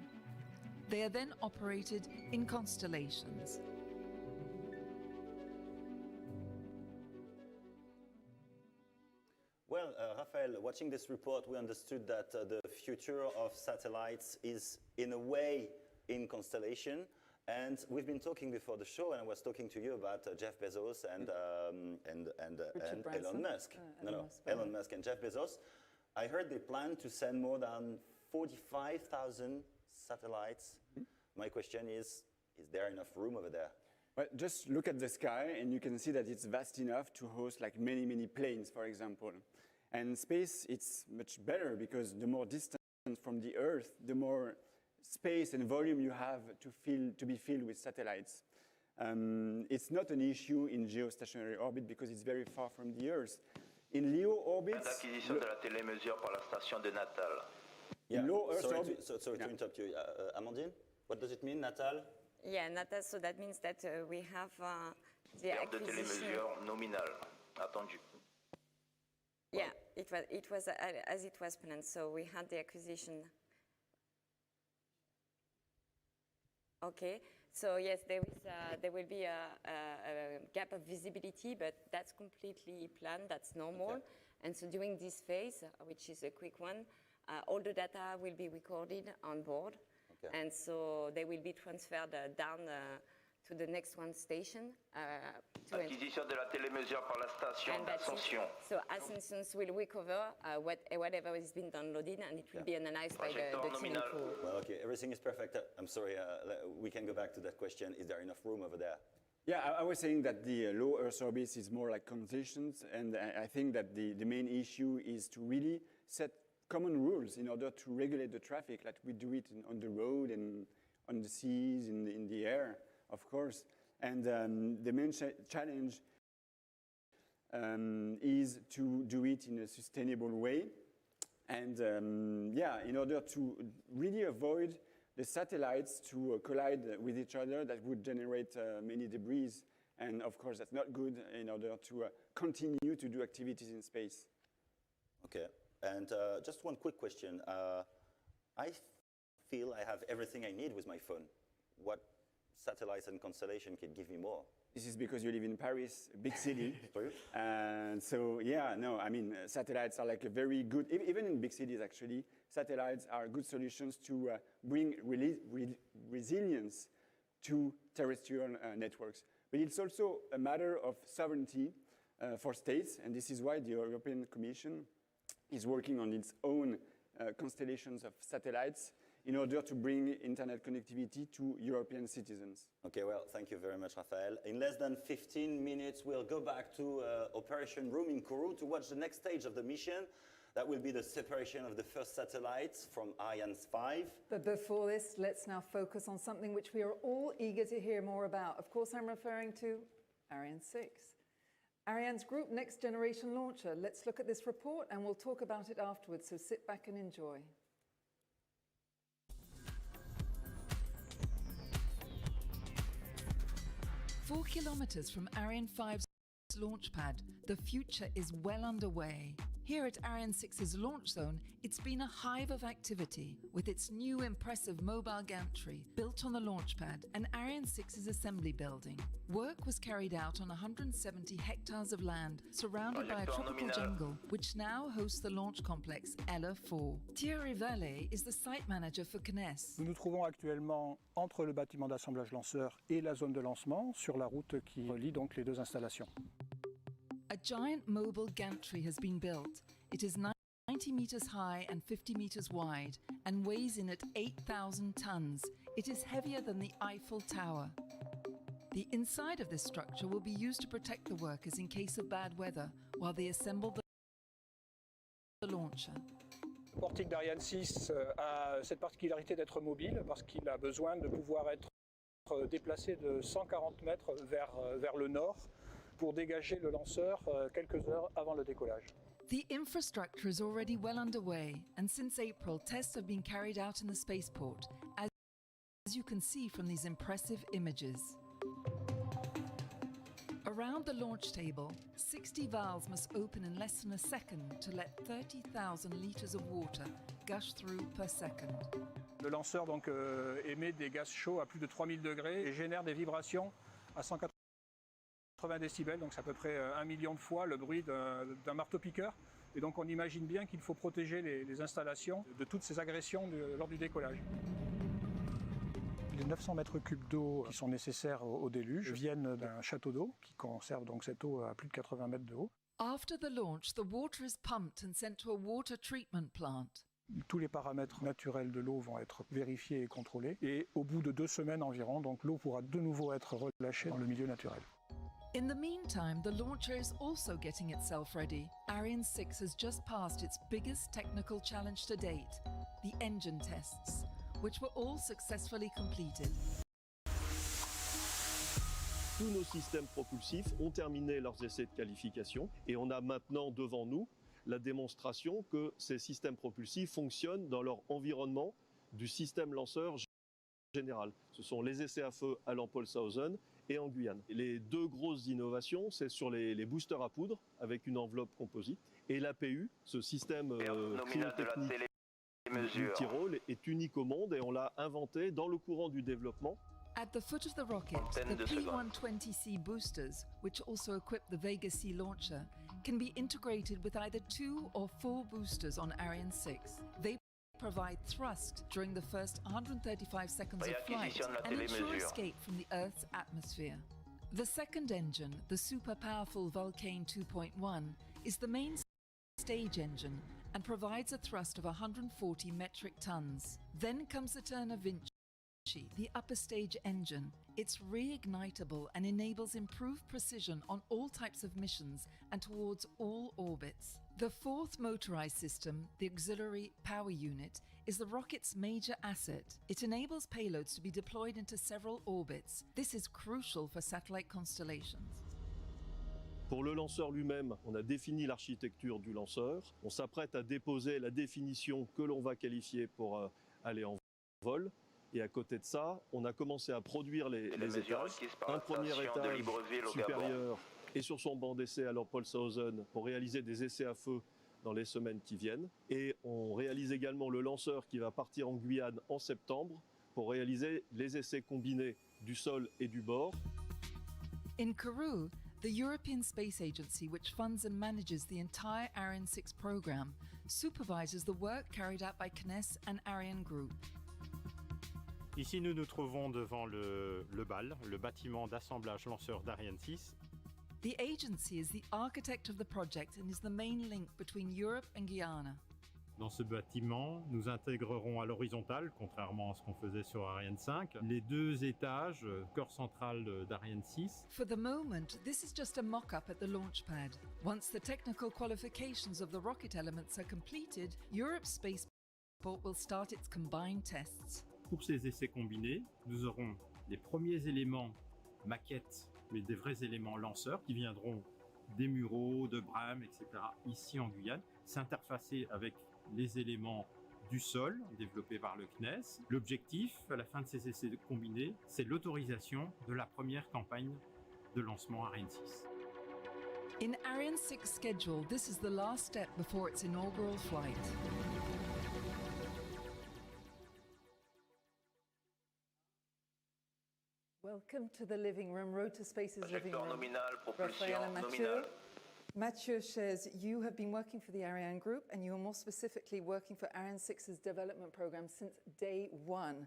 They are then operated in constellations. Well, Raphael, watching this report, we understood that the future of satellites is, in a way, in constellation. And we've been talking before the show, and I was talking to you about Jeff Bezos and Elon Musk. Elon Musk and Jeff Bezos. I heard they plan to send more than 45,000 satellites. My question is there enough room over there? Well, just look at the sky and you can see that it's vast enough to host like many, many planes, for example. And space, it's much better because the more distant from the Earth, the more space and volume you have to be filled with satellites. It's not an issue in geostationary orbit because it's very far from the Earth. In LEO orbits... L'acquisition de la télémesure par la station de Natal. Yeah. Sorry to interrupt you. Amandine, what does it mean, Natal? Yeah, Natal, so that means that we have the acquisition... de télémesure nominale, attendu. Yeah, it was as it was planned, so we had the acquisition. Okay, so yes, there will be a gap of visibility, but that's completely planned, that's normal. Okay. And so during this phase, which is a quick one, all the data will be recorded on board. Okay. And so they will be transferred down to the next one station. Acquisition de la télémesure par la station d'Ascension. So Ascension will recover whatever has been downloaded, and it will be analyzed by the team. Well, okay, everything is perfect. I'm sorry, we can go back to that question. Is there enough room over there? Yeah, I was saying that the low Earth orbit is more like conditions, and I think that the main issue is to really set common rules in order to regulate the traffic, like we do it on the road and on the seas, in the air, of course. And the main challenge is to do it in a sustainable way. And yeah, in order to really avoid the satellites to collide with each other, that would generate many debris. And of course, that's not good in order to continue to do activities in space. Okay. And just one quick question. I feel I have everything I need with my phone. What satellites and constellation can give me more? This is because you live in Paris, a big city. And so, yeah, no, I mean, satellites are like a very good, even in big cities actually, satellites are good solutions to bring resilience to terrestrial networks. But it's also a matter of sovereignty for states, and this is why the European Commission is working on its own constellations of satellites in order to bring internet connectivity to European citizens. Okay, well, thank you very much, Raphael. In less than 15 minutes, we'll go back to operation room in Kourou to watch the next stage of the mission. That will be the separation of the first satellites from Ariane 5. But before this, let's now focus on something which we are all eager to hear more about. Of course, I'm referring to Ariane 6. Ariane's group next generation launcher. Let's look at this report and we'll talk about it afterwards, so sit back and enjoy. 4 kilometers from Ariane 5's launch pad, the future is well underway. Here at Ariane 6's launch zone, it's been a hive of activity with its new impressive mobile gantry built on the launch pad and Ariane 6's assembly building. Work was carried out on 170 hectares of land surrounded by a tropical jungle, which now hosts the launch complex LE4. Thierry Vallée is the site manager for CNES. Nous nous trouvons actuellement entre le bâtiment d'assemblage lanceur et la zone de lancement sur la route qui relie donc les deux installations. A giant mobile gantry has been built. It is 90 meters high and 50 meters wide and weighs in at 8,000 tons. It is heavier than the Eiffel Tower. The inside of this structure will be used to protect the workers in case of bad weather while they assemble the launcher. Le portique d'Ariane 6 a cette particularité d'être mobile parce qu'il a besoin de pouvoir être déplacé de 140 mètres vers le nord pour dégager le lanceur quelques heures avant le décollage. The infrastructure is already well underway, and since April, tests have been carried out in the spaceport, as you can see from these impressive images. Around the launch table, 60 valves must open in less than a second to let 30,000 liters of water gush through per second. Le lanceur donc émet des gaz chauds à plus de 3000 degrés et génère des vibrations à 180 décibels, donc c'est à peu près 1 million de fois le bruit d'un marteau-piqueur. Et donc on imagine bien qu'il faut protéger les installations de toutes ces agressions lors du décollage. Les 900 mètres cubes d'eau qui sont nécessaires au déluge viennent d'un château d'eau qui conserve donc cette eau à plus de 80 mètres de haut. After the launch, the water is pumped and sent to a water treatment plant. Tous les paramètres naturels de l'eau vont être vérifiés et contrôlés. Et au bout de 2 semaines environ, donc l'eau pourra de nouveau être relâchée dans le milieu naturel. In the meantime, the launcher is also getting itself ready. Ariane 6 has just passed its biggest technical challenge to date, the engine tests, which were all successfully completed. Tous nos systèmes propulsifs ont terminé leurs essais de qualification et on a maintenant devant nous la démonstration que ces systèmes propulsifs fonctionnent dans leur environnement du système lanceur général. Ce sont les essais à feu à Lampolshausen et en Guyane. Les deux grosses innovations, c'est sur les boosters à poudre avec une enveloppe composite et l'APU, ce système cryotechnique multirôle est unique au monde et on l'a inventé dans le courant du développement. At the foot of the rocket, the P120C boosters, which also equip the Vega C launcher, can be integrated with either 2 or 4 boosters on Ariane 6. They provide thrust during the first 135 seconds of flight and ensure escape from the Earth's atmosphere. The second engine, the super powerful Vulcain 2.1, is the main stage engine and provides a thrust of 140 metric tons. Then comes the Turner Vinci, the upper stage engine. It's reignitable and enables improved precision on all types of missions and towards all orbits. The fourth motorized system, the auxiliary power unit, is the rocket's major asset. It enables payloads to be deployed into several orbits. This is crucial for satellite constellations. Pour le lanceur lui-même, on a défini l'architecture du lanceur. On s'apprête à déposer la définition que l'on va qualifier pour aller en vol. Et à côté de ça, on a commencé à produire les étages. Un premier étage supérieur est sur son banc d'essai à Lampolshausen pour réaliser des essais à feu dans les semaines qui viennent. Et on réalise également le lanceur qui va partir en Guyane en septembre pour réaliser les essais combinés du sol et du bord. In Kourou, the European Space Agency, which funds and manages the entire Ariane 6 program, supervises the work carried out by CNES and Ariane Group. Ici, nous nous trouvons devant le BAL, le bâtiment d'assemblage lanceur d'Ariane 6. The agency is the architect of the project and is the main link between Europe and Guyana. Dans ce bâtiment, nous intégrerons à l'horizontale, contrairement à ce qu'on faisait sur Ariane 5, les 2 étages, corps central d'Ariane 6. For the moment, this is just a mock-up at the launch pad. Once the technical qualifications of the rocket elements are completed, Europe's spaceport will start its combined tests. Pour ces essais combinés, nous aurons les premiers éléments maquettes, mais des vrais éléments lanceurs qui viendront des Mureaux, de Bram, etc. ici en Guyane, s'interfacer avec les éléments du sol développés par le CNES. L'objectif, à la fin de ces essais combinés, c'est l'autorisation de la première campagne de lancement Ariane 6. In Ariane 6 schedule, this is the last step before its inaugural flight. Welcome to the living room, Rotaspace's living room. Nominal, Raphaël and propulsion Mathieu. nominal. Mathieu shares, you have been working for the Ariane Group and you are more specifically working for Ariane 6's development program since day one.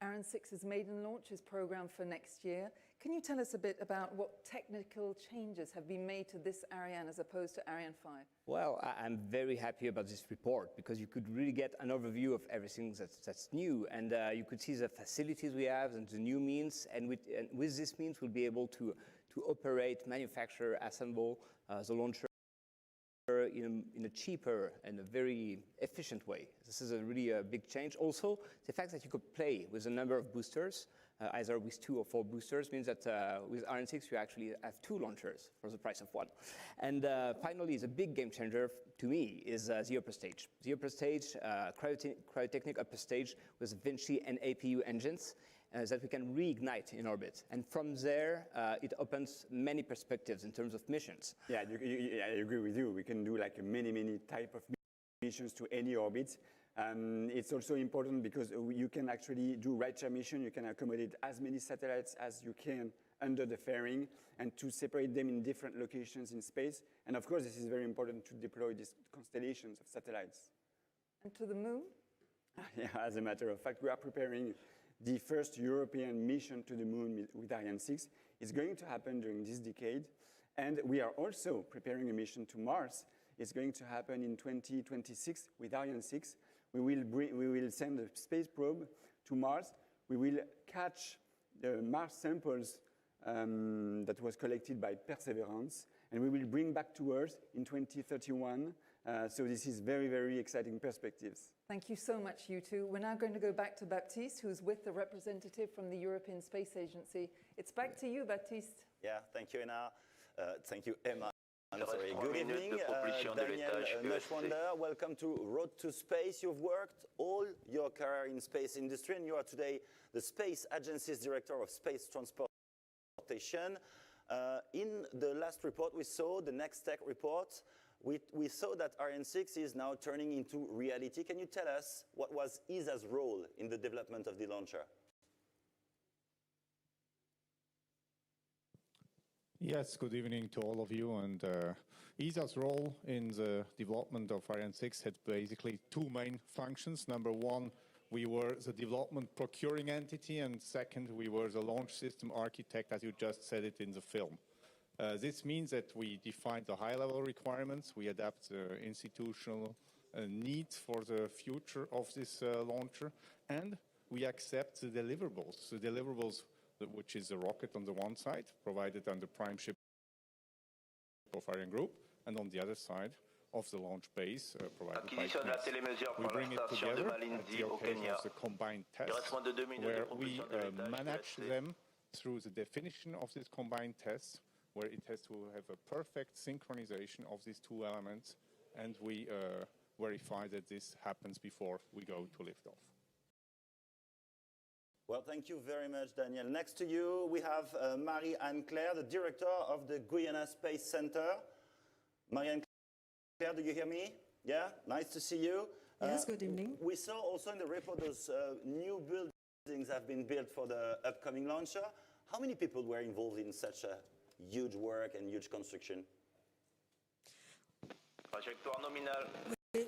Ariane 6's maiden launch is programmed for next year. Can you tell us a bit about what technical changes have been made to this Ariane as opposed to Ariane 5? Well, I'm very happy about this report because you could really get an overview of everything that's new, and you could see the facilities we have and the new means, and with this means we'll be able to operate, manufacture, assemble the launcher in a cheaper and a very efficient way. This is a really big change. Also, the fact that you could play with a number of boosters, either with 2 or 4 boosters, means that with Ariane 6 you actually have 2 launchers for the price of 1. And finally, the big game changer to me is the upper stage. The upper stage, cryotechnic upper stage with Vinci and APU engines that we can reignite in orbit. And from there, it opens many perspectives in terms of missions. Yeah, I agree with you. We can do like many type of missions to any orbit. It's also important because you can actually do right-share mission. You can accommodate as many satellites as you can under the fairing and to separate them in different locations in space. And of course, this is very important to deploy these constellations of satellites. And to the moon? Yeah, as a matter of fact, we are preparing the first European mission to the moon with Ariane 6. It's going to happen during this decade. And we are also preparing a mission to Mars. It's going to happen in 2026 with Ariane 6. We will send a space probe to Mars. We will catch the Mars samples that was collected by Perseverance, and we will bring back to Earth in 2031. So this is very exciting perspectives. Thank you so much, you two. We're now going to go back to Baptiste, who's with the representative from the European Space Agency. It's back to you, Baptiste. Yeah, thank you, Emma. Thank you, Emma. I'm sorry. Good evening, Daniel Neuschwander. Welcome to Road to Space. You've worked all your career in space industry, and you are today the Space Agency's Director of Space Transportation. In the last report we saw, the Next Tech report, we saw that Ariane 6 is now turning into reality. Can you tell us what was ESA's role in the development of the launcher? Yes, good evening to all of you. And ESA's role in the development of Ariane 6 had basically 2 main functions. Number 1, we were the development procuring entity, and second, we were the launch system architect, as you just said it in the film. This means that we define the high-level requirements, we adapt the institutional needs for the future of this launcher, and we accept the deliverables. The deliverables, which is the rocket on the one side, provided under prime ship of Ariane Group, and on the other side of the launch base provided by CNES. We bring it together at the occasion of the combined tests, where we manage them through the definition of this combined test, where it has to have a perfect synchronization of these 2 elements, and we verify that this happens before we go to liftoff. Well, thank you very much, Daniel. Next to you, we have Marie-Anne Claire, the director of the Guiana Space Center. Marie-Anne Claire, do you hear me? Yeah, nice to see you. Yes, good evening. We saw also in the report those new buildings have been built for the upcoming launcher. How many people were involved in such a huge work and huge construction? Trajectoire nominale.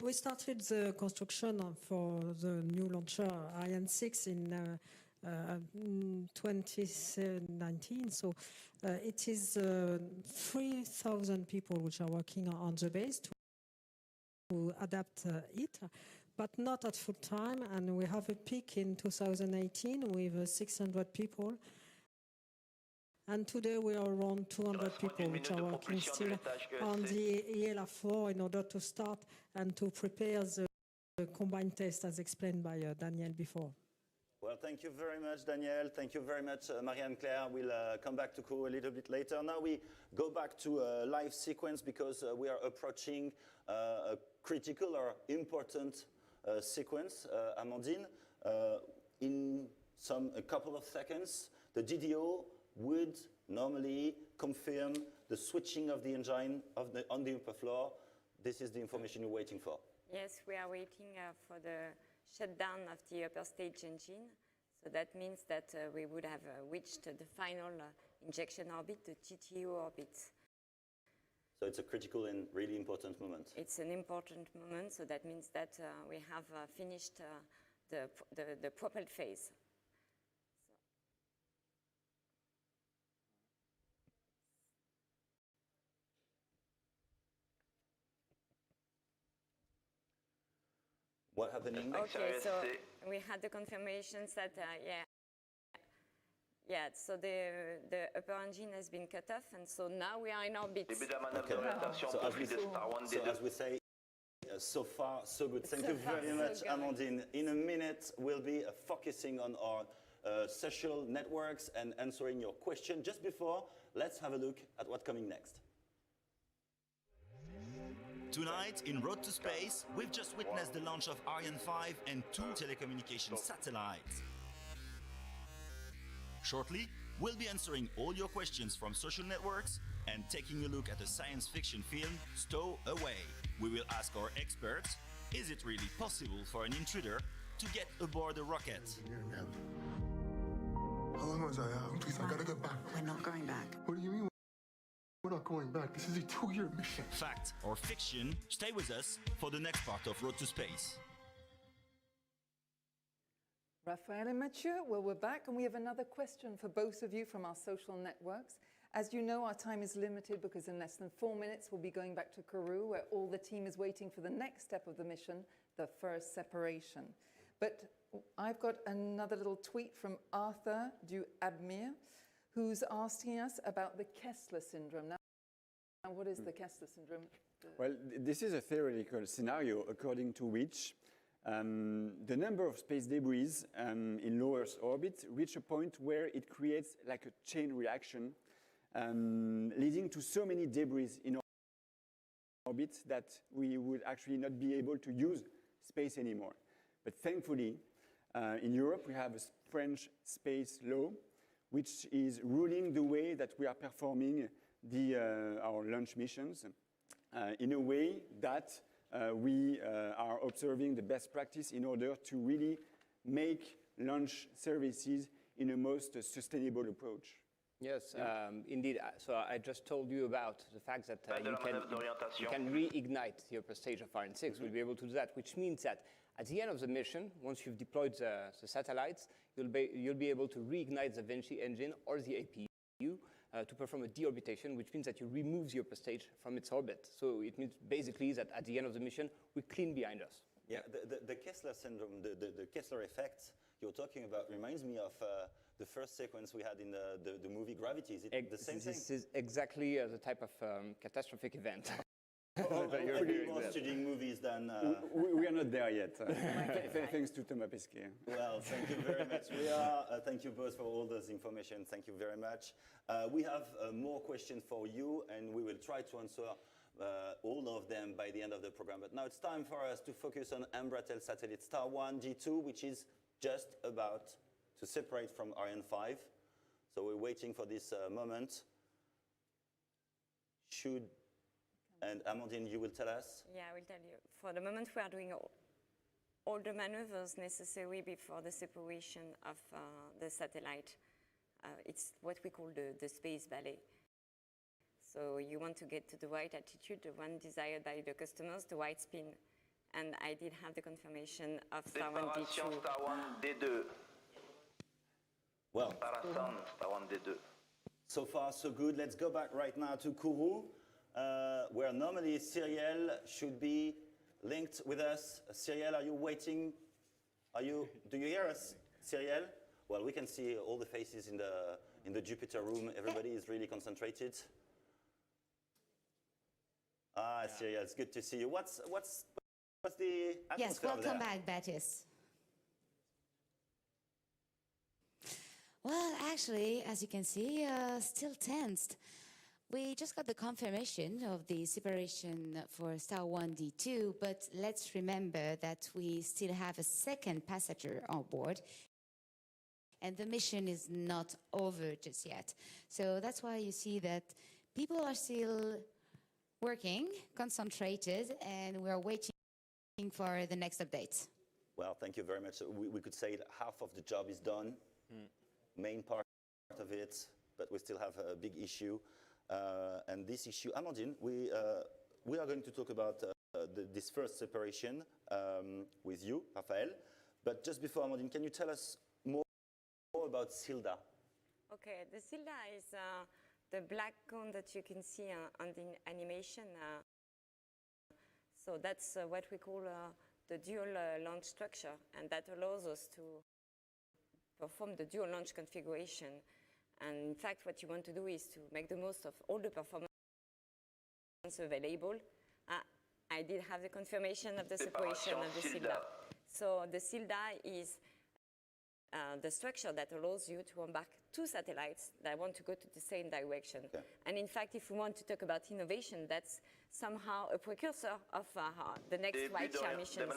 We started the construction for the new launcher Ariane 6 in 2019, so it is 3,000 people which are working on the base adapt it, but not at full time. And we have a peak in 2018 with 600 people. And today we are around 200 people which are working still on the ELR4 in order to start and to prepare the combined test as explained by Daniel before. Well, thank you very much, Daniel. Thank you very much, Marie-Anne-Claire. We'll come back to Kourou a little bit later. Now we go back to a live sequence because we are approaching a critical or important sequence. Amandine, in a couple of seconds, the DDO would normally confirm the switching of the engine on the upper floor. This is the information you're waiting for. Yes, we are waiting for the shutdown of the upper stage engine. So that means that we would have reached the final injection orbit, the GTO orbit. So it's a critical and really important moment. It's an important moment, so that means that we have finished the propel phase. What happening? Okay, so we had the confirmations that, so the upper engine has been cut off, and so now we are in orbit. So as we say, so far, so good. Thank you very much, Amandine. In a minute, we'll be focusing on our social networks and answering your question. Just before, let's have a look at what's coming next. Tonight, in Road to Space, we've just witnessed the launch of Ariane 5 and 2 telecommunication satellites. Shortly, we'll be answering all your questions from social networks and taking a look at the science fiction film Stow Away. We will ask our experts, is it really possible for an intruder to get aboard a rocket? How long was I out? Please, I gotta get back. We're not going back. What do you mean? We're not going back. This is a 2-year mission. Fact or fiction, stay with us for the next part of Road to Space. Raphael and Mathieu, well, we're back and we have another question for both of you from our social networks. As you know, our time is limited because in less than 4 minutes we'll be going back to Kourou, where all the team is waiting for the next step of the mission, the first separation. But I've got another little tweet from Arthur du Abmir, who's asking us about the Kessler syndrome. Now what is the Kessler syndrome? Well, this is a theoretical scenario according to which the number of space debris in low Earth orbit reach a point where it creates like a chain reaction, leading to so many debris in orbit that we would actually not be able to use space anymore. But thankfully, in Europe, we have a French space law which is ruling the way that we are performing our launch missions in a way that we are observing the best practice in order to really make launch services in a most sustainable approach. Yes, indeed. So I just told you about the fact that you can reignite the upper stage of Ariane 6. We'll be able to do that, which means that at the end of the mission, once you've deployed the satellites, you'll be able to reignite the Vinci engine or the APU to perform a deorbitation, which means that you remove the upper stage from its orbit. So it means basically that at the end of the mission, we clean behind us. Yeah, the Kessler syndrome, the Kessler effect you're talking about reminds me of the first sequence we had in the movie Gravity. Is it the same thing? This is exactly the type of catastrophic event. Hopefully more studying movies than... We are not there yet, thanks to Thomas Pesquet. Well, thank you very much. Thank you both for all this information. Thank you very much. We have more questions for you, and we will try to answer all of them by the end of the program. But now it's time for us to focus on Embratel satellite Star 1 G2, which is just about to separate from Ariane 5. So we're waiting for this moment. And Amandine, you will tell us? Yeah, I will tell you. For the moment, we are doing all the maneuvers necessary before the separation of the satellite. It's what we call the space ballet. So you want to get to the right attitude, the one desired by the customers, the right spin. And I did have the confirmation of Star 1 D2. Star 1 D2. Well, Star 1 D2. So far, so good. Let's go back right now to Kourou, where normally Cyrielle should be linked with us. Cyrielle, are you waiting? Do you hear us, Cyrielle? Well, we can see all the faces in the Jupiter room. Everybody is really concentrated. Ah, Cyrielle, it's good to see you. What's the atmosphere Yes, welcome there? back, Baptiste. Well, actually, as you can see, still tensed. We just got the confirmation of the separation for Star 1D2, but let's remember that we still have a second passenger on board, and the mission is not over just yet. So that's why you see that people are still working, concentrated, and we're waiting for the next update. Well, thank you very much. We could say that half of the job is done, main part of it, but we still have a big issue. And this issue, Amandine, we are going to talk about this first separation with you, Raphaël. But just before, Amandine, can you tell us more about SILDA? Okay, the SILDA is the black cone that you can see on the animation. So that's what we call the dual launch structure, and that allows us to perform the dual launch configuration. And in fact, what you want to do is to make the most of all the performance available. I did have the confirmation of the separation of the SILDA. So the SILDA is the structure that allows you to embark two satellites that want to go to the same direction. Okay. And in fact, if we want to talk about innovation, that's somehow a precursor of the next White-Share missions.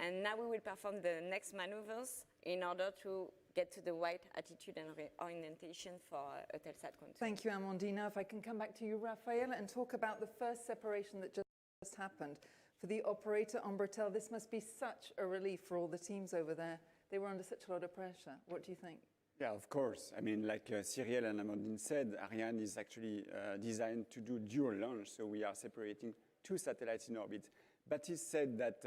And now we will perform the next maneuvers in order to get to the right attitude and orientation for Eutelsat control. Thank you, Amandine. Now, if I can come back to you, Raphael, and talk about the first separation that just happened. For the operator, Embratel, this must be such a relief for all the teams over there. They were under such a lot of pressure. What do you think? Yeah, of course. I mean, like Cyrielle and Amandine said, Ariane is actually designed to do dual launch, so we are separating two satellites in orbit. Baptiste said that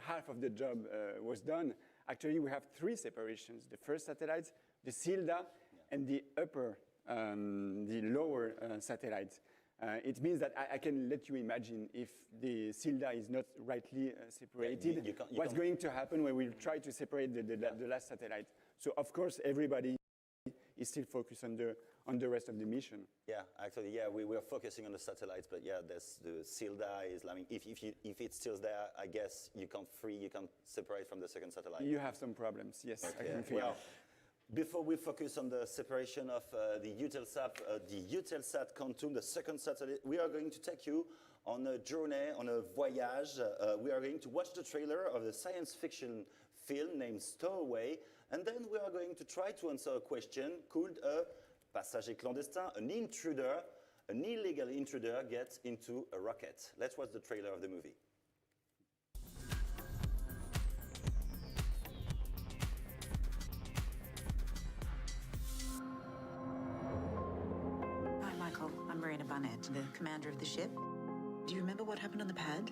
half of the job was done. Actually, we have three separations: the first satellites, the SILDA, and the lower satellites. It means that I can let you imagine if the SILDA is not rightly separated, what's going to happen when we try to separate the last satellite. So, of course, everybody is still focused on the rest of the mission. Yeah, actually, yeah, we are focusing on the satellites, but yeah, there's the SILDA is, I mean, if it's still there, I guess you can't separate from the second satellite. You have some problems, yes. Okay. I can feel. Well, before we focus on the separation of the Eutelsat Quantum, the second satellite, we are going to take you on a journey, on a voyage. We are going to watch the trailer of the science fiction film named Stowaway, and then we are going to try to answer a question: could a passager clandestin, an intruder, an illegal intruder, get into a rocket? Let's watch the trailer of the movie. The commander of the ship. Do you remember what happened on the pad?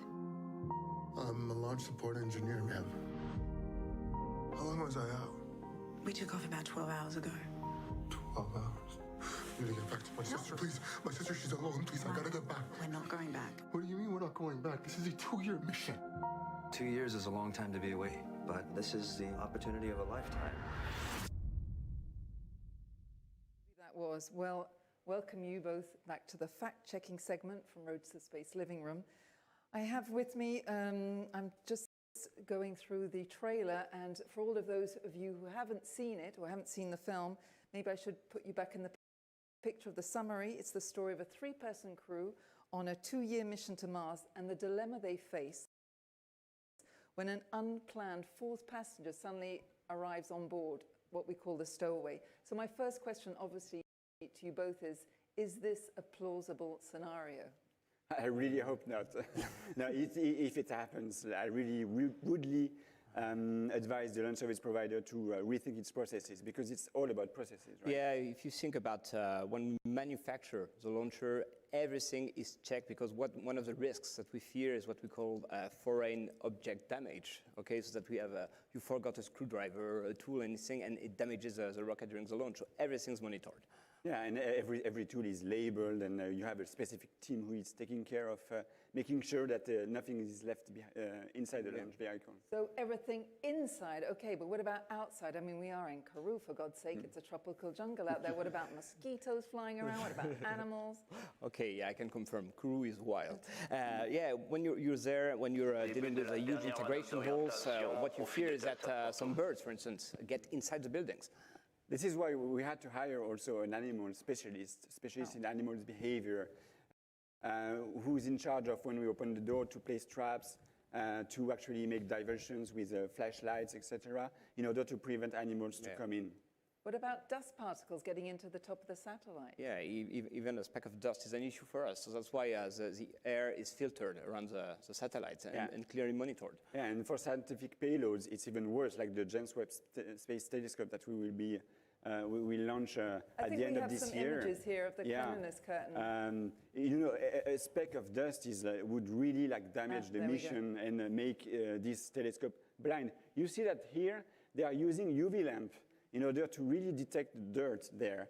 I'm a launch support engineer, ma'am. How long was I out? We took off about 12 hours ago. 12 hours. I need to get back to my sister, please. My sister, she's alone. Please, I gotta get back. We're not going back. What do you mean we're not going back? This is a 2-year mission. 2 years is a long time to be away, but this is the opportunity of a lifetime. That was, well, welcome you both back to the fact-checking segment from Roads to Space Living Room. I have with me, I'm just going through the trailer, and for all of those of you who haven't seen it or haven't seen the film, maybe I should put you back in the picture of the summary. It's the story of a 3-person crew on a 2-year mission to Mars and the dilemma they face when an unplanned 4th passenger suddenly arrives on board, what we call the stowaway. So my first question, obviously, to you both is this a plausible scenario? I really hope not. No, if it happens, I really would advise the launch service provider to rethink its processes, because it's all about processes, right? Yeah, if you think about when we manufacture the launcher, everything is checked, because one of the risks that we fear is what we call foreign object damage. Okay, so that we have you forgot a screwdriver, a tool, anything, and it damages the rocket during the launch. So everything's monitored. Yeah, and every tool is labeled, and you have a specific team who is taking care of making sure that nothing is left inside the launch vehicle. So everything inside, okay, but what about outside? I mean, we are in Kourou, for God's sake, it's a tropical jungle out there. What about mosquitoes flying around? What about animals? Okay, yeah, I can confirm, Kourou is wild. Yeah, when you're there, when you're dealing with huge integration holes, what you fear is that some birds, for instance, get inside the buildings. This is why we had to hire also an animal specialist in animals' behavior, who's in charge of, when we open the door, to place traps, to actually make diversions with flashlights, etc., in order to prevent animals to come in. What about dust particles getting into the top of the satellite? Yeah, even a speck of dust is an issue for us. So that's why the air is filtered around the satellites and clearly monitored. Yeah, and for scientific payloads, it's even worse, like the James Webb Space Telescope that we will be we will launch at the end of this year. I think we have some images here of the cumulus curtain. You know, a speck of dust would really damage the mission and make this telescope blind. You see that here they are using UV lamp in order to really detect the dirt there.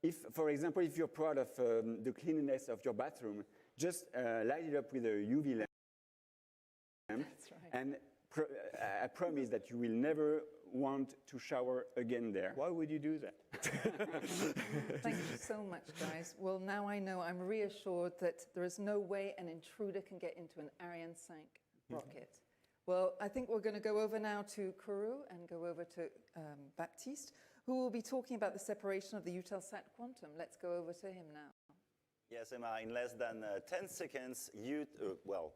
If, for example, if you're proud of the cleanliness of your bathroom, just light it up with a UV lamp. That's right. And I promise that you will never want to shower again there. Why would you do that? Thank you so much, guys. Well, now I know, I'm reassured that there is no way an intruder can get into an Ariane 5 rocket. Well, I think we're going to go over now to Kourou and go over to Baptiste, who will be talking about the separation of the Eutelsat Quantum. Let's go over to him now. Yes, Emma, in less than 10 seconds, more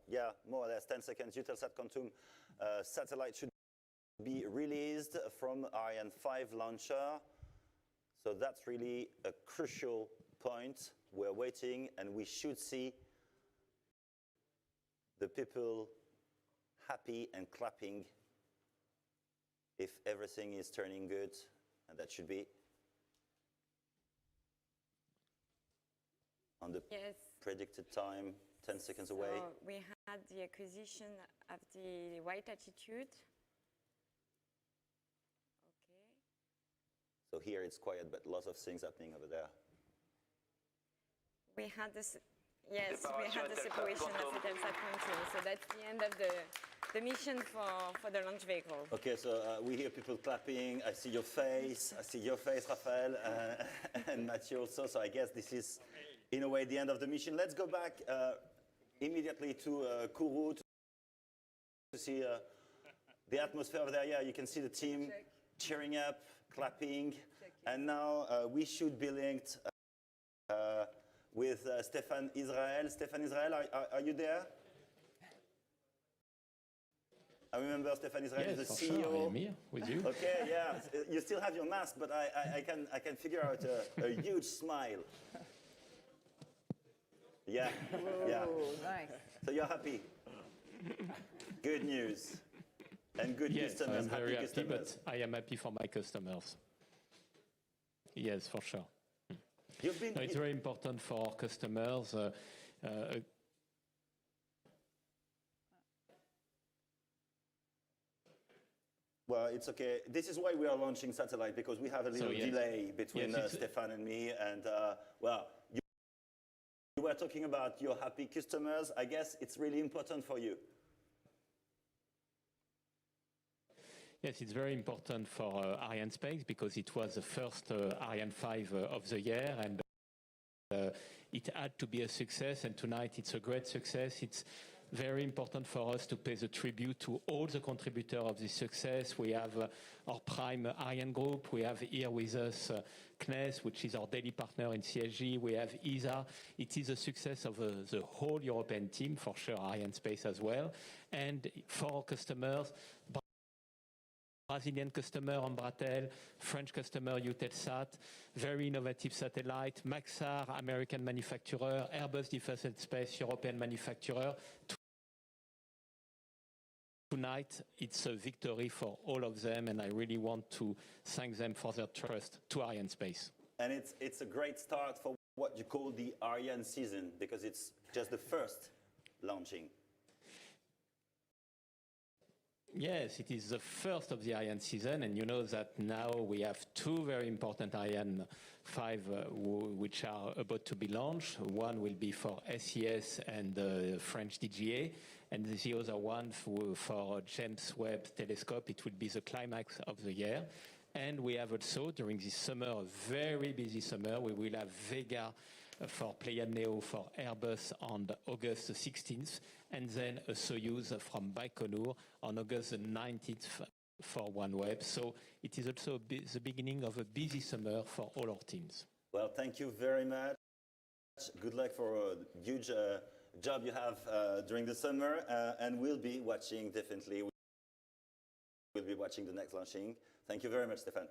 or less 10 seconds, Eutelsat Quantum satellite should be released from Ariane 5 launcher. So that's really a crucial point. We're waiting, and we should see the people happy and clapping if everything is turning good, and that should be on the predicted time, 10 seconds away. So we had the acquisition of the right attitude. So here it's quiet, but lots of things happening over there. We had this, yes, we had the separation of Eutelsat Quantum. So that's the end of the mission for the launch vehicle. Okay, so we hear people clapping. I see your face. I see your face, Raphael, and Mathieu also. So I guess this is, in a way, the end of the mission. Let's go back immediately to Kourou to see the atmosphere over there. Yeah, you can see the team cheering up, clapping. And now we should be linked with Stéphane Israël. Stéphane Israël, are you there? I remember Stéphane Israël is the CEO. Sure, I am here with you. Okay, yeah. You still have your mask, but I can figure out a huge smile. Yeah, yeah. Nice. So you're happy. Good news. And good customers, I'm very happy, customers. but I am happy for my customers. Yes, for sure. It's very important for our customers. Well, it's okay. This is why we are launching satellite, because we have a little delay between Stéphane and me. And well, you were talking about your happy customers. I guess it's really important for you. Yes, it's very important for Arianespace because it was the first Ariane 5 of the year, and it had to be a success, and tonight it's a great success. It's very important for us to pay the tribute to all the contributors of this success. We have our prime Ariane group. We have here with us CNES, which is our daily partner in CSG. We have ESA. It is a success of the whole European team, for sure, Arianespace as well. And for our customers, Brazilian customer Embratel, French customer Eutelsat, very innovative satellite, Maxar, American manufacturer, Airbus Defence and Space, European manufacturer. Tonight, it's a victory for all of them, and I really want to thank them for their trust to Arianespace. And it's a great start for what you call the Ariane season, because it's just the first launching. Yes, it is the first of the Ariane season, and you know that now we have two very important Ariane 5 which are about to be launched. One will be for SES and the French DGA, and the other one for James Webb Telescope. It will be the climax of the year. And we have also, during this summer, a very busy summer, we will have Vega for Pléiades Neo for Airbus on August the 16th, and then a Soyuz from Baikonur on August the 19th for OneWeb. So it is also the beginning of a busy summer for all our teams. Well, thank you very much. Good luck for a huge job you have during the summer, and we'll be watching, definitely. We'll be watching the next launching. Thank you very much, Stéphane.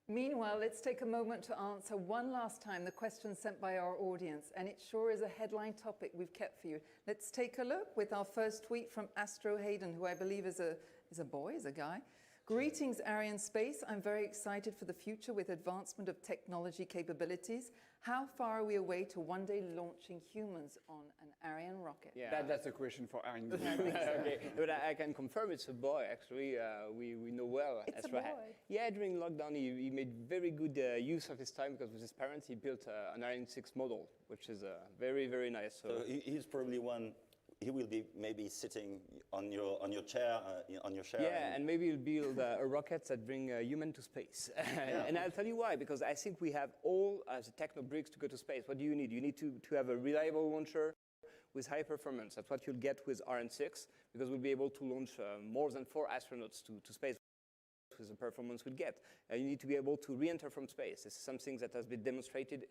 Meanwhile, let's take a moment to answer one last time the question sent by our audience, and it sure is a headline topic we've kept for you. Let's take a look with our first tweet from Astro Hayden, who I believe is a boy, is a guy. Greetings, Arianespace. I'm very excited for the future with advancement of technology capabilities. How far are we away to one day launching humans on an Ariane rocket? Yeah. That's a question for Ariane. Okay, but I can confirm it's a boy, actually. We know well. It's a boy? Yeah, during lockdown, he made very good use of his time because with his parents, he built an Ariane 6 model, which is very, very nice. So he's probably one. He will be maybe sitting on your chair, Yeah, and maybe he'll build a rocket that bring human to space. And I'll tell you why, because I think we have all the techno bricks to go to space. What do you need? You need to have a reliable launcher with high performance. That's what you'll get with Ariane 6, because we'll be able to launch more than 4 astronauts to space with the performance we'll get. You need to be able to re-enter from space. This is something that has been demonstrated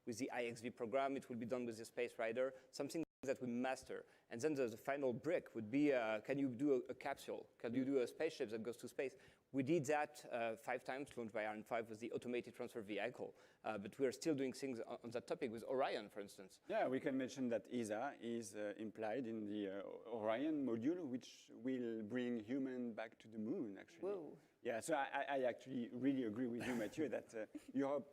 with the IXV program. It will be done with the Space Rider, something that we master. And then the final brick would be, can you do a capsule? Can you do a spaceship that goes to space? We did that 5 times, launched by Ariane 5 with the automated transfer vehicle. But we are still doing things on that topic with Orion, for instance. Yeah, we can mention that ESA is implied in the Orion module, which will bring human back to the moon, actually. Whoa. Yeah, so I actually really agree with you, Mathieu, that Europe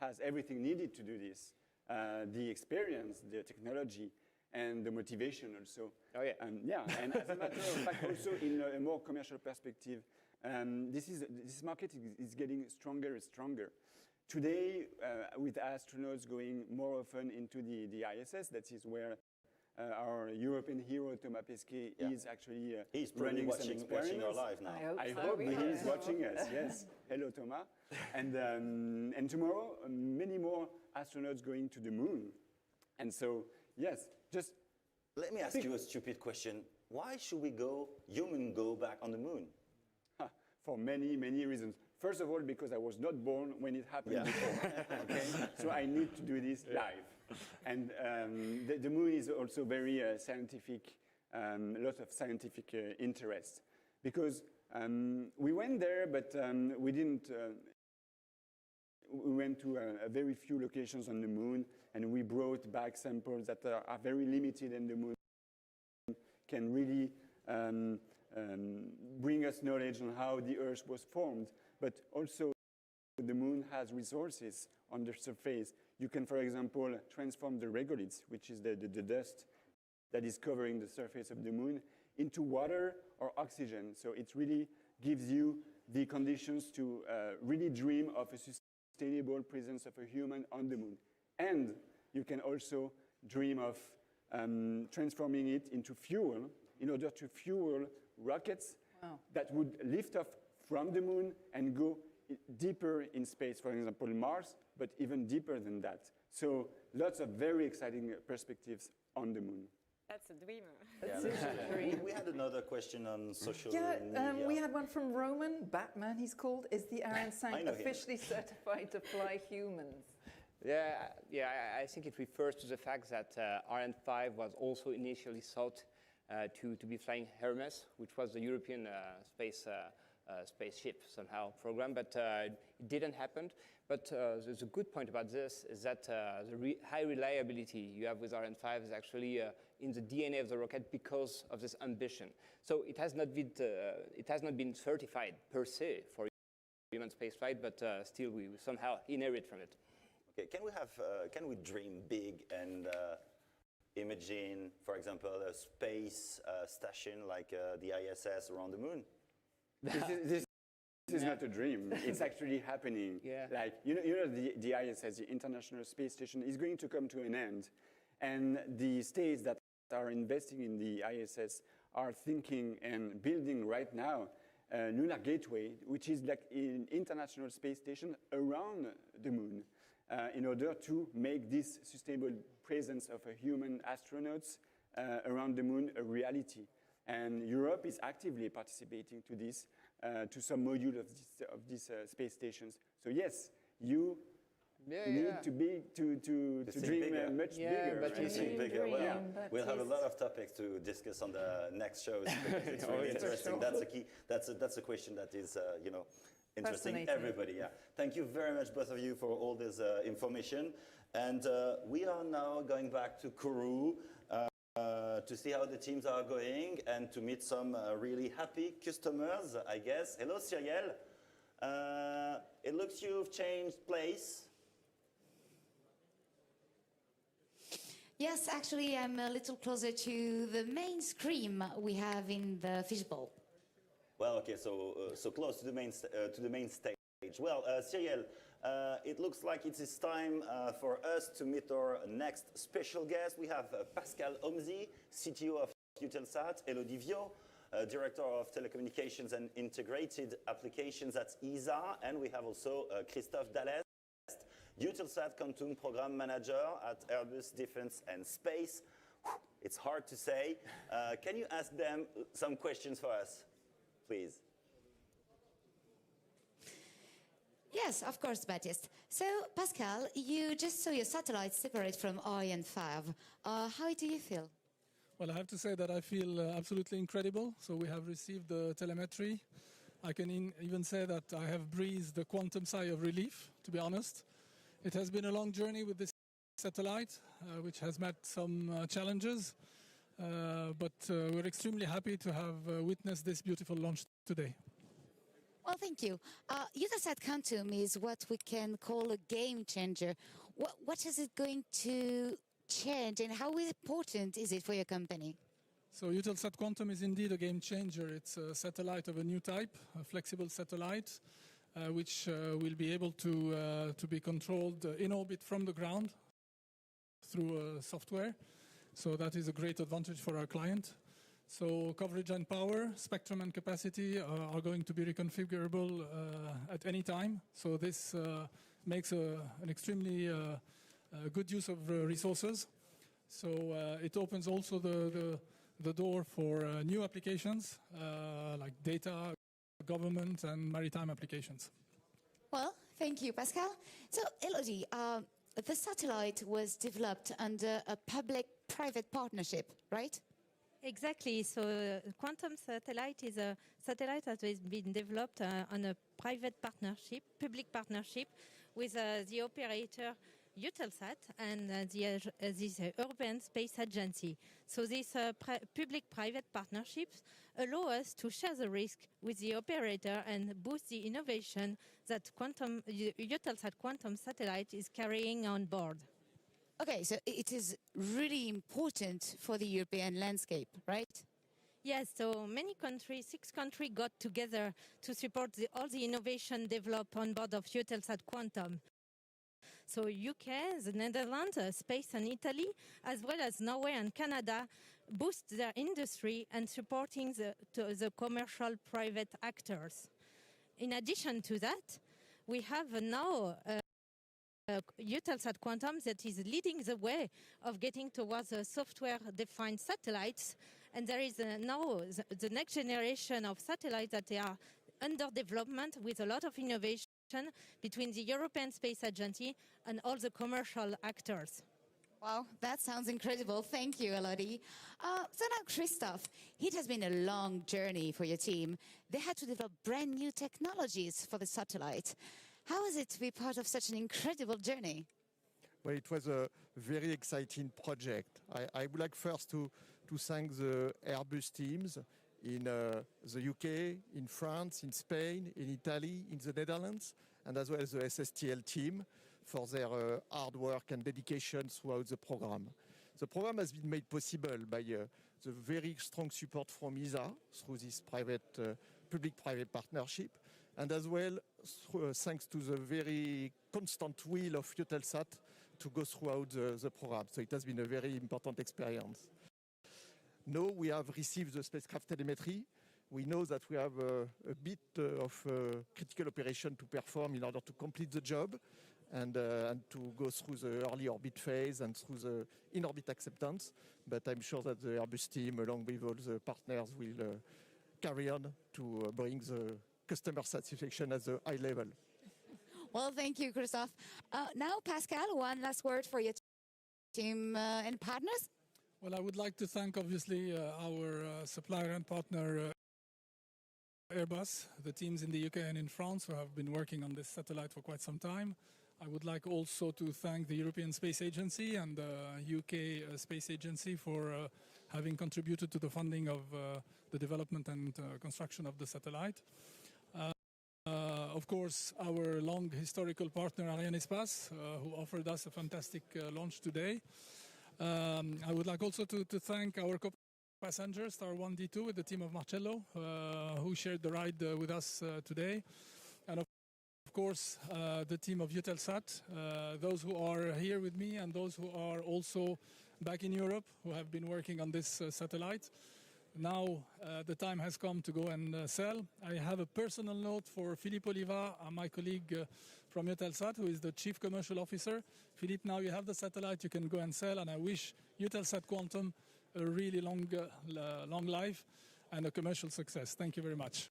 has everything needed to do this. The experience, the technology, and the motivation also. Oh, yeah. And as a matter of fact, also in a more commercial perspective, this market is getting stronger and stronger. Today, with astronauts going more often into the ISS, that is where our European hero, Thomas Pesquet, is actually running some experiments. Watching our live now. I hope he is watching us, yes. Hello, Thomas. And tomorrow, many more astronauts going to the moon. And so, yes, just... Let me ask you a stupid question. Why should human go back on the moon? For many, many reasons. First of all, because I was not born when it happened before. Okay? So I need to do this live. And the moon is also very scientific, a lot of scientific interest. Because we went there, but we didn't... we went to a very few locations on the moon, and we brought back samples that are very limited, and the moon can really bring us knowledge on how the Earth was formed. But also, the moon has resources on the surface. You can, for example, transform the regoliths, which is the dust that is covering the surface of the moon, into water or oxygen. So it really gives you the conditions to really dream of a sustainable presence of a human on the moon. And you can also dream of transforming it into fuel in order to fuel rockets that would lift off from the moon and go deeper in space, for example, Mars, but even deeper than that. So lots of very exciting perspectives on the moon. That's a dreamer. That's a dream. We had another question on social media. We had one from Roman, Batman he's called. Is the Ariane 5 officially certified to fly humans? Yeah, I think it refers to the fact that Ariane 5 was also initially thought to be flying Hermes, which was the European spaceship somehow program, but it didn't happen. But there's a good point about this is that the high reliability you have with Ariane 5 is actually in the DNA of the rocket because of this ambition. So it has not been certified per se for human spaceflight, but still we somehow inherit from it. Okay, can we dream big and imagine, for example, a space station like the ISS around the moon? This is not a dream. It's actually happening. Yeah. Like, the ISS, the International Space Station, is going to come to an end. And the states that are investing in the ISS are thinking and building right now a lunar gateway, which is like an international space station around the moon, in order to make this sustainable presence of human astronauts around the moon a reality. And Europe is actively participating to this, to some module of these space stations. So yes, you need to dream much bigger. But you see, Well, we'll have a lot of topics to discuss on the next shows because it's really interesting. That's a key. That's a question that is, interesting everybody. Yeah. Thank you very much, both of you, for all this information. And we are now going back to Kourou to see how the teams are going and to meet some really happy customers, I guess. Hello, Cyril. It looks you've changed place. Yes, actually, I'm a little closer to the main screen we have in the fishbowl. Well, okay, so close to the main stage. Well, Cyril, it looks like it is time for us to meet our next special guest. We have Pascal Omzi, CTO of Eutelsat, Elodie Viau, Director of Telecommunications and Integrated Applications at ESA, and we have also Christophe Dallest, Eutelsat Quantum Program Manager at Airbus Defence and Space. It's hard to say. Can you ask them some questions for us, please? Yes, of course, Baptiste. So, Pascal, you just saw your satellites separate from Ariane 5. How do you feel? Well, I have to say that I feel absolutely incredible. So we have received the telemetry. I can even say that I have breathed the quantum sigh of relief, to be honest. It has been a long journey with this satellite, which has met some challenges, but we're extremely happy to have witnessed this beautiful launch today. Well, thank you. Eutelsat Quantum is what we can call a game changer. What is it going to change and how important is it for your company? So Eutelsat Quantum is indeed a game changer. It's a satellite of a new type, a flexible satellite, which will be able to be controlled in orbit from the ground through software. So that is a great advantage for our client. So coverage and power, spectrum and capacity are going to be reconfigurable at any time. So this makes an extremely good use of resources. So it opens also the door for new applications like data, government and maritime applications. Well, thank you, Pascal. So, Elodie, the satellite was developed under a public-private partnership, right? Exactly. So Quantum Satellite is a satellite that has been developed on a private partnership, public partnership, with the operator Eutelsat and this European Space Agency. So these public-private partnerships allow us to share the risk with the operator and boost the innovation that Eutelsat Quantum Satellite is carrying on board. Okay, so it is really important for the European landscape, right? Yes, so many countries, 6 countries got together to support all the innovation developed on board of Eutelsat Quantum. So UK, the Netherlands, Spain and Italy, as well as Norway and Canada, boost their industry and supporting the commercial private actors. In addition to that, we have now Eutelsat Quantum that is leading the way of getting towards software-defined satellites. And there is now the next generation of satellites that they are under development with a lot of innovation between the European Space Agency and all the commercial actors. Wow, that sounds incredible. Thank you, Elodie. So now, Christophe, it has been a long journey for your team. They had to develop brand new technologies for the satellite. How is it to be part of such an incredible journey? Well, it was a very exciting project. I would like first to thank the Airbus teams in the UK, in France, in Spain, in Italy, in the Netherlands, and as well as the SSTL team for their hard work and dedication throughout the program. The program has been made possible by the very strong support from ESA through this public-private partnership, and as well thanks to the very constant will of Eutelsat to go throughout the program. So it has been a very important experience. Now we have received the spacecraft telemetry. We know that we have a bit of critical operation to perform in order to complete the job and to go through the early orbit phase and through the in-orbit acceptance. But I'm sure that the Airbus team, along with all the partners, will carry on to bring the customer satisfaction at the high level. Well, thank you, Christophe. Now, Pascal, one last word for your team and partners. Well, I would like to thank, obviously, our supplier and partner, Airbus, the teams in the UK and in France who have been working on this satellite for quite some time. I would like also to thank the European Space Agency and the UK Space Agency for having contributed to the funding of the development and construction of the satellite. Of course, our long historical partner, Arianespace, who offered us a fantastic launch today. I would like also to thank our co-passenger, Star 1D2, with the team of Marcello, who shared the ride with us today. And of course, the team of Eutelsat, those who are here with me and those who are also back in Europe, who have been working on this satellite. Now the time has come to go and sell. I have a personal note for Philippe Oliva, my colleague from Eutelsat, who is the Chief Commercial Officer. Philippe, now you have the satellite, you can go and sell, and I wish Eutelsat Quantum a really long life and a commercial success. Thank you very much.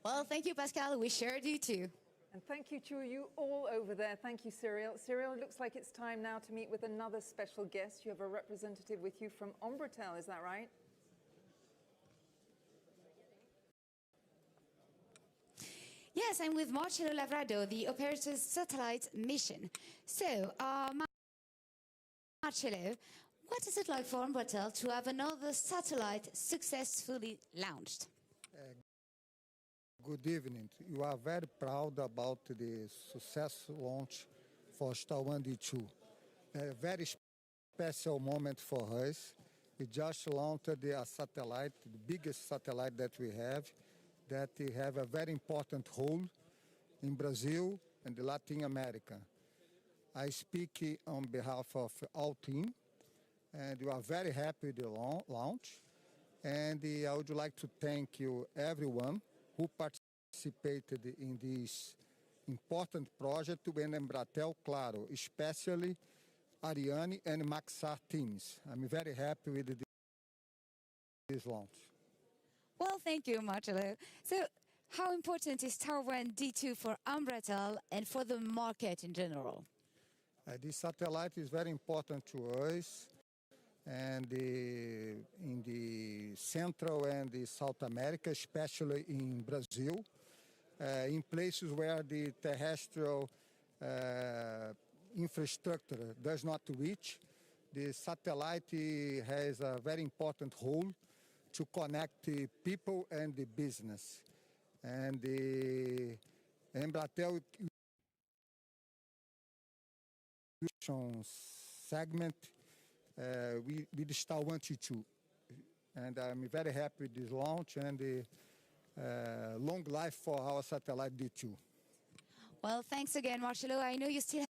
Well, thank you, Pascal. We shared you too. And thank you to you all over there. Thank you, Cyril. Cyril, it looks like it's time now to meet with another special guest. You have a representative with you from Embratel, is that right? Yes, I'm with Marcello Lavrado, the operator's satellite mission. So, Marcello, what is it like for Embratel to have another satellite successfully launched? Good evening. You are very proud about the successful launch for Star 1D2. A very special moment for us. We just launched a satellite, the biggest satellite that we have a very important role in Brazil and Latin America. I speak on behalf of our team, and we are very happy with the launch. And I would like to thank you, everyone, who participated in this important project when Embratel, claro, especially Ariane and Maxar teams. I'm very happy with this launch. Well, thank you, Marcello. So, how important is Star 1D2 for Embratel and for the market in general? This satellite is very important to us, and in the Central and the South America, especially in Brazil, in places where the terrestrial infrastructure does not reach. The satellite has a very important role to connect the people and the business. And the Embratel segment with the Star 1D2. And I'm very happy with this launch and the long life for our satellite D2. Well, thanks again, Marcello. I know you still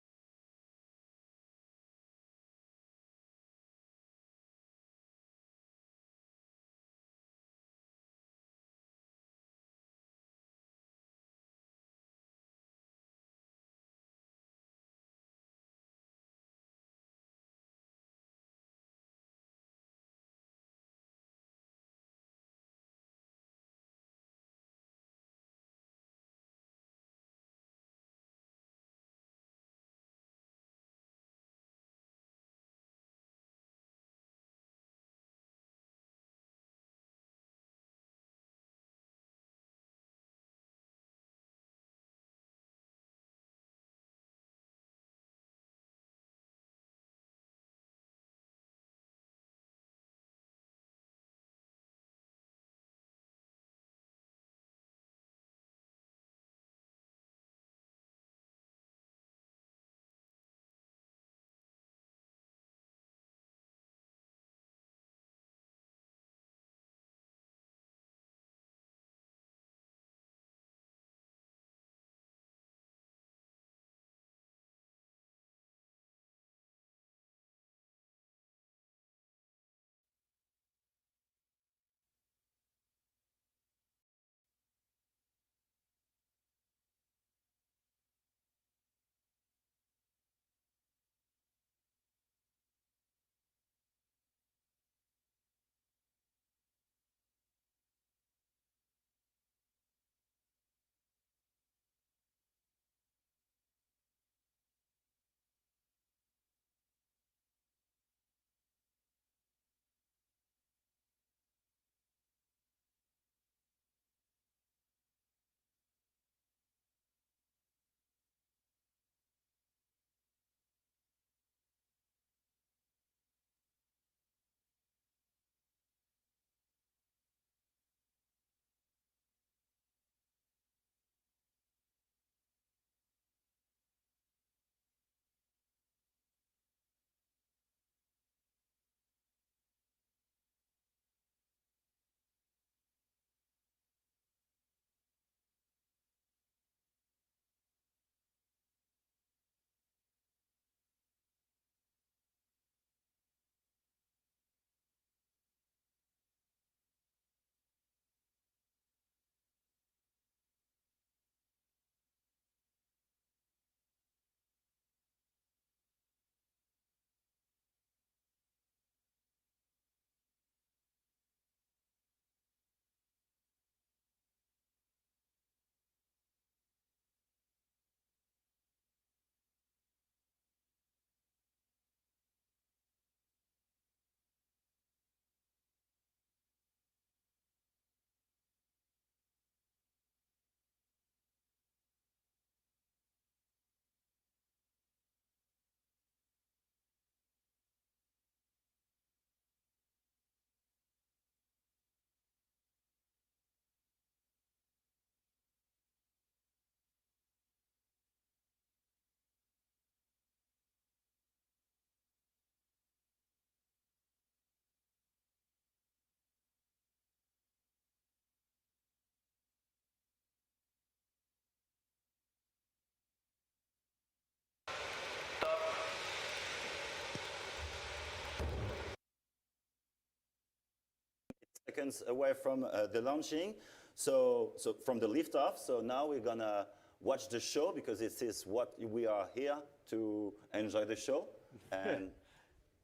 seconds away from the launching, so from the liftoff. So now we're gonna watch the show because this is what we are here to enjoy the show. And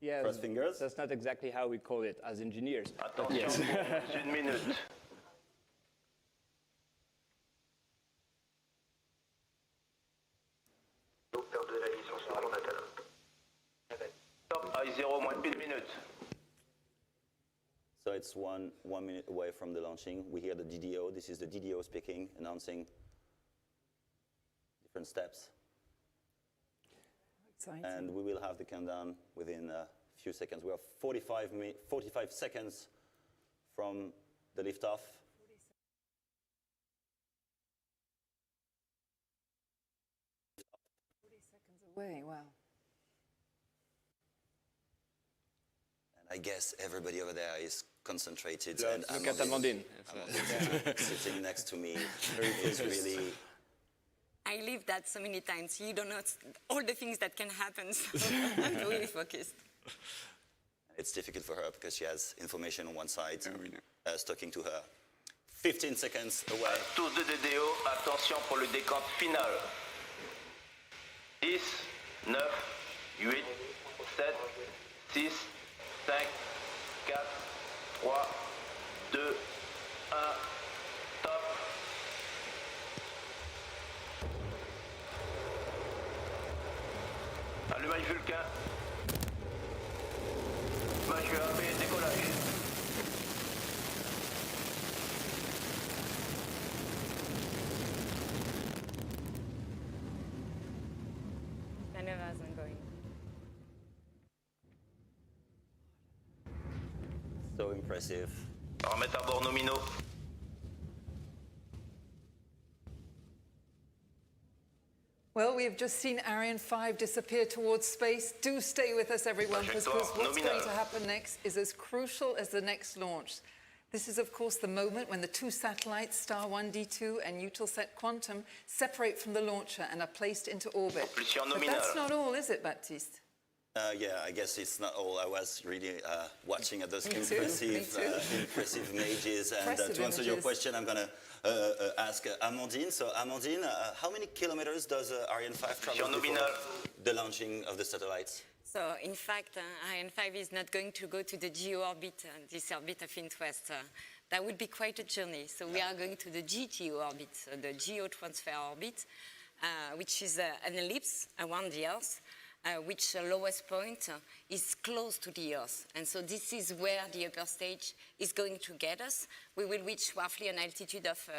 yeah, cross fingers. That's not exactly how we call it as engineers. Attention, Yes. une minute. Top I0, moins de 1 minute. So it's one minute away from the launching. We hear the DDO. This is the DDO speaking, announcing different steps. Exciting. And we will have the countdown within a few seconds. We are 45 seconds from the liftoff. 40 seconds away, wow. And I guess everybody over there is concentrated. Look and at Amandine. Sitting next to me is really... I lived that so many times. You don't know all the things that can happen, so I'm really focused. It's difficult for her because she has information on one side, talking to her. 15 seconds away. Tous de DDO, attention pour le décompte final. 10, 9, 8, 7, 6, 5, 4, 3, 2, 1, top. Allumage Vulcain. Allumage UAP, décollage. Maneuvers ongoing. So impressive. Paramètres à bord nominaux. Well, we have just seen Ariane 5 disappear towards space. Do stay with us, everyone, because what's going to happen next is as crucial as the next launch. This is, of course, the moment when the two satellites, Star 1D2 and Eutelsat Quantum, separate from the launcher and are placed into orbit. But that's not all, is it, Baptiste? Yeah, I guess it's not all. I was really watching at those Me too. impressive images. And to answer your question, I'm going to ask Amandine. So, Amandine, how many kilometers does Ariane 5 travel before the launching of the satellites? So, in fact, Ariane 5 is not going to go to the GEO orbit, this orbit of interest. That would be quite a journey. So, we are going to the GTO orbit, the Geo Transfer Orbit, which is an ellipse around the Earth. Which lowest point is close to the Earth. And so this is where the upper stage is going to get us. We will reach roughly an altitude of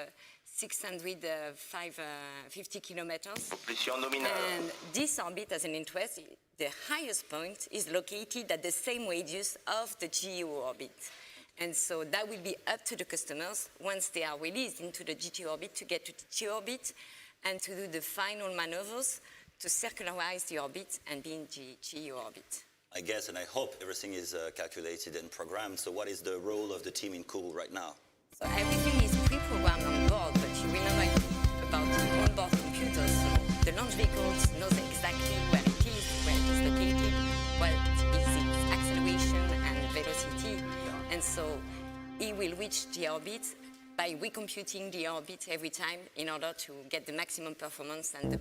650 kilometers. And this orbit, as an interest, the highest point is located at the same radius of the GEO orbit. And so that will be up to the customers once they are released into the GTO orbit to get to the GEO orbit and to do the final maneuvers to circularize the orbit and be in GEO orbit. I guess, and I hope everything is calculated and programmed. So what is the role of the team in Kourou right now? So everything is pre-programmed on board, but you will know about the onboard computers. So the launch vehicles knows exactly where it is located, what is its acceleration and velocity. And so it will reach the orbit by recomputing the orbit every time in order to get the maximum performance and the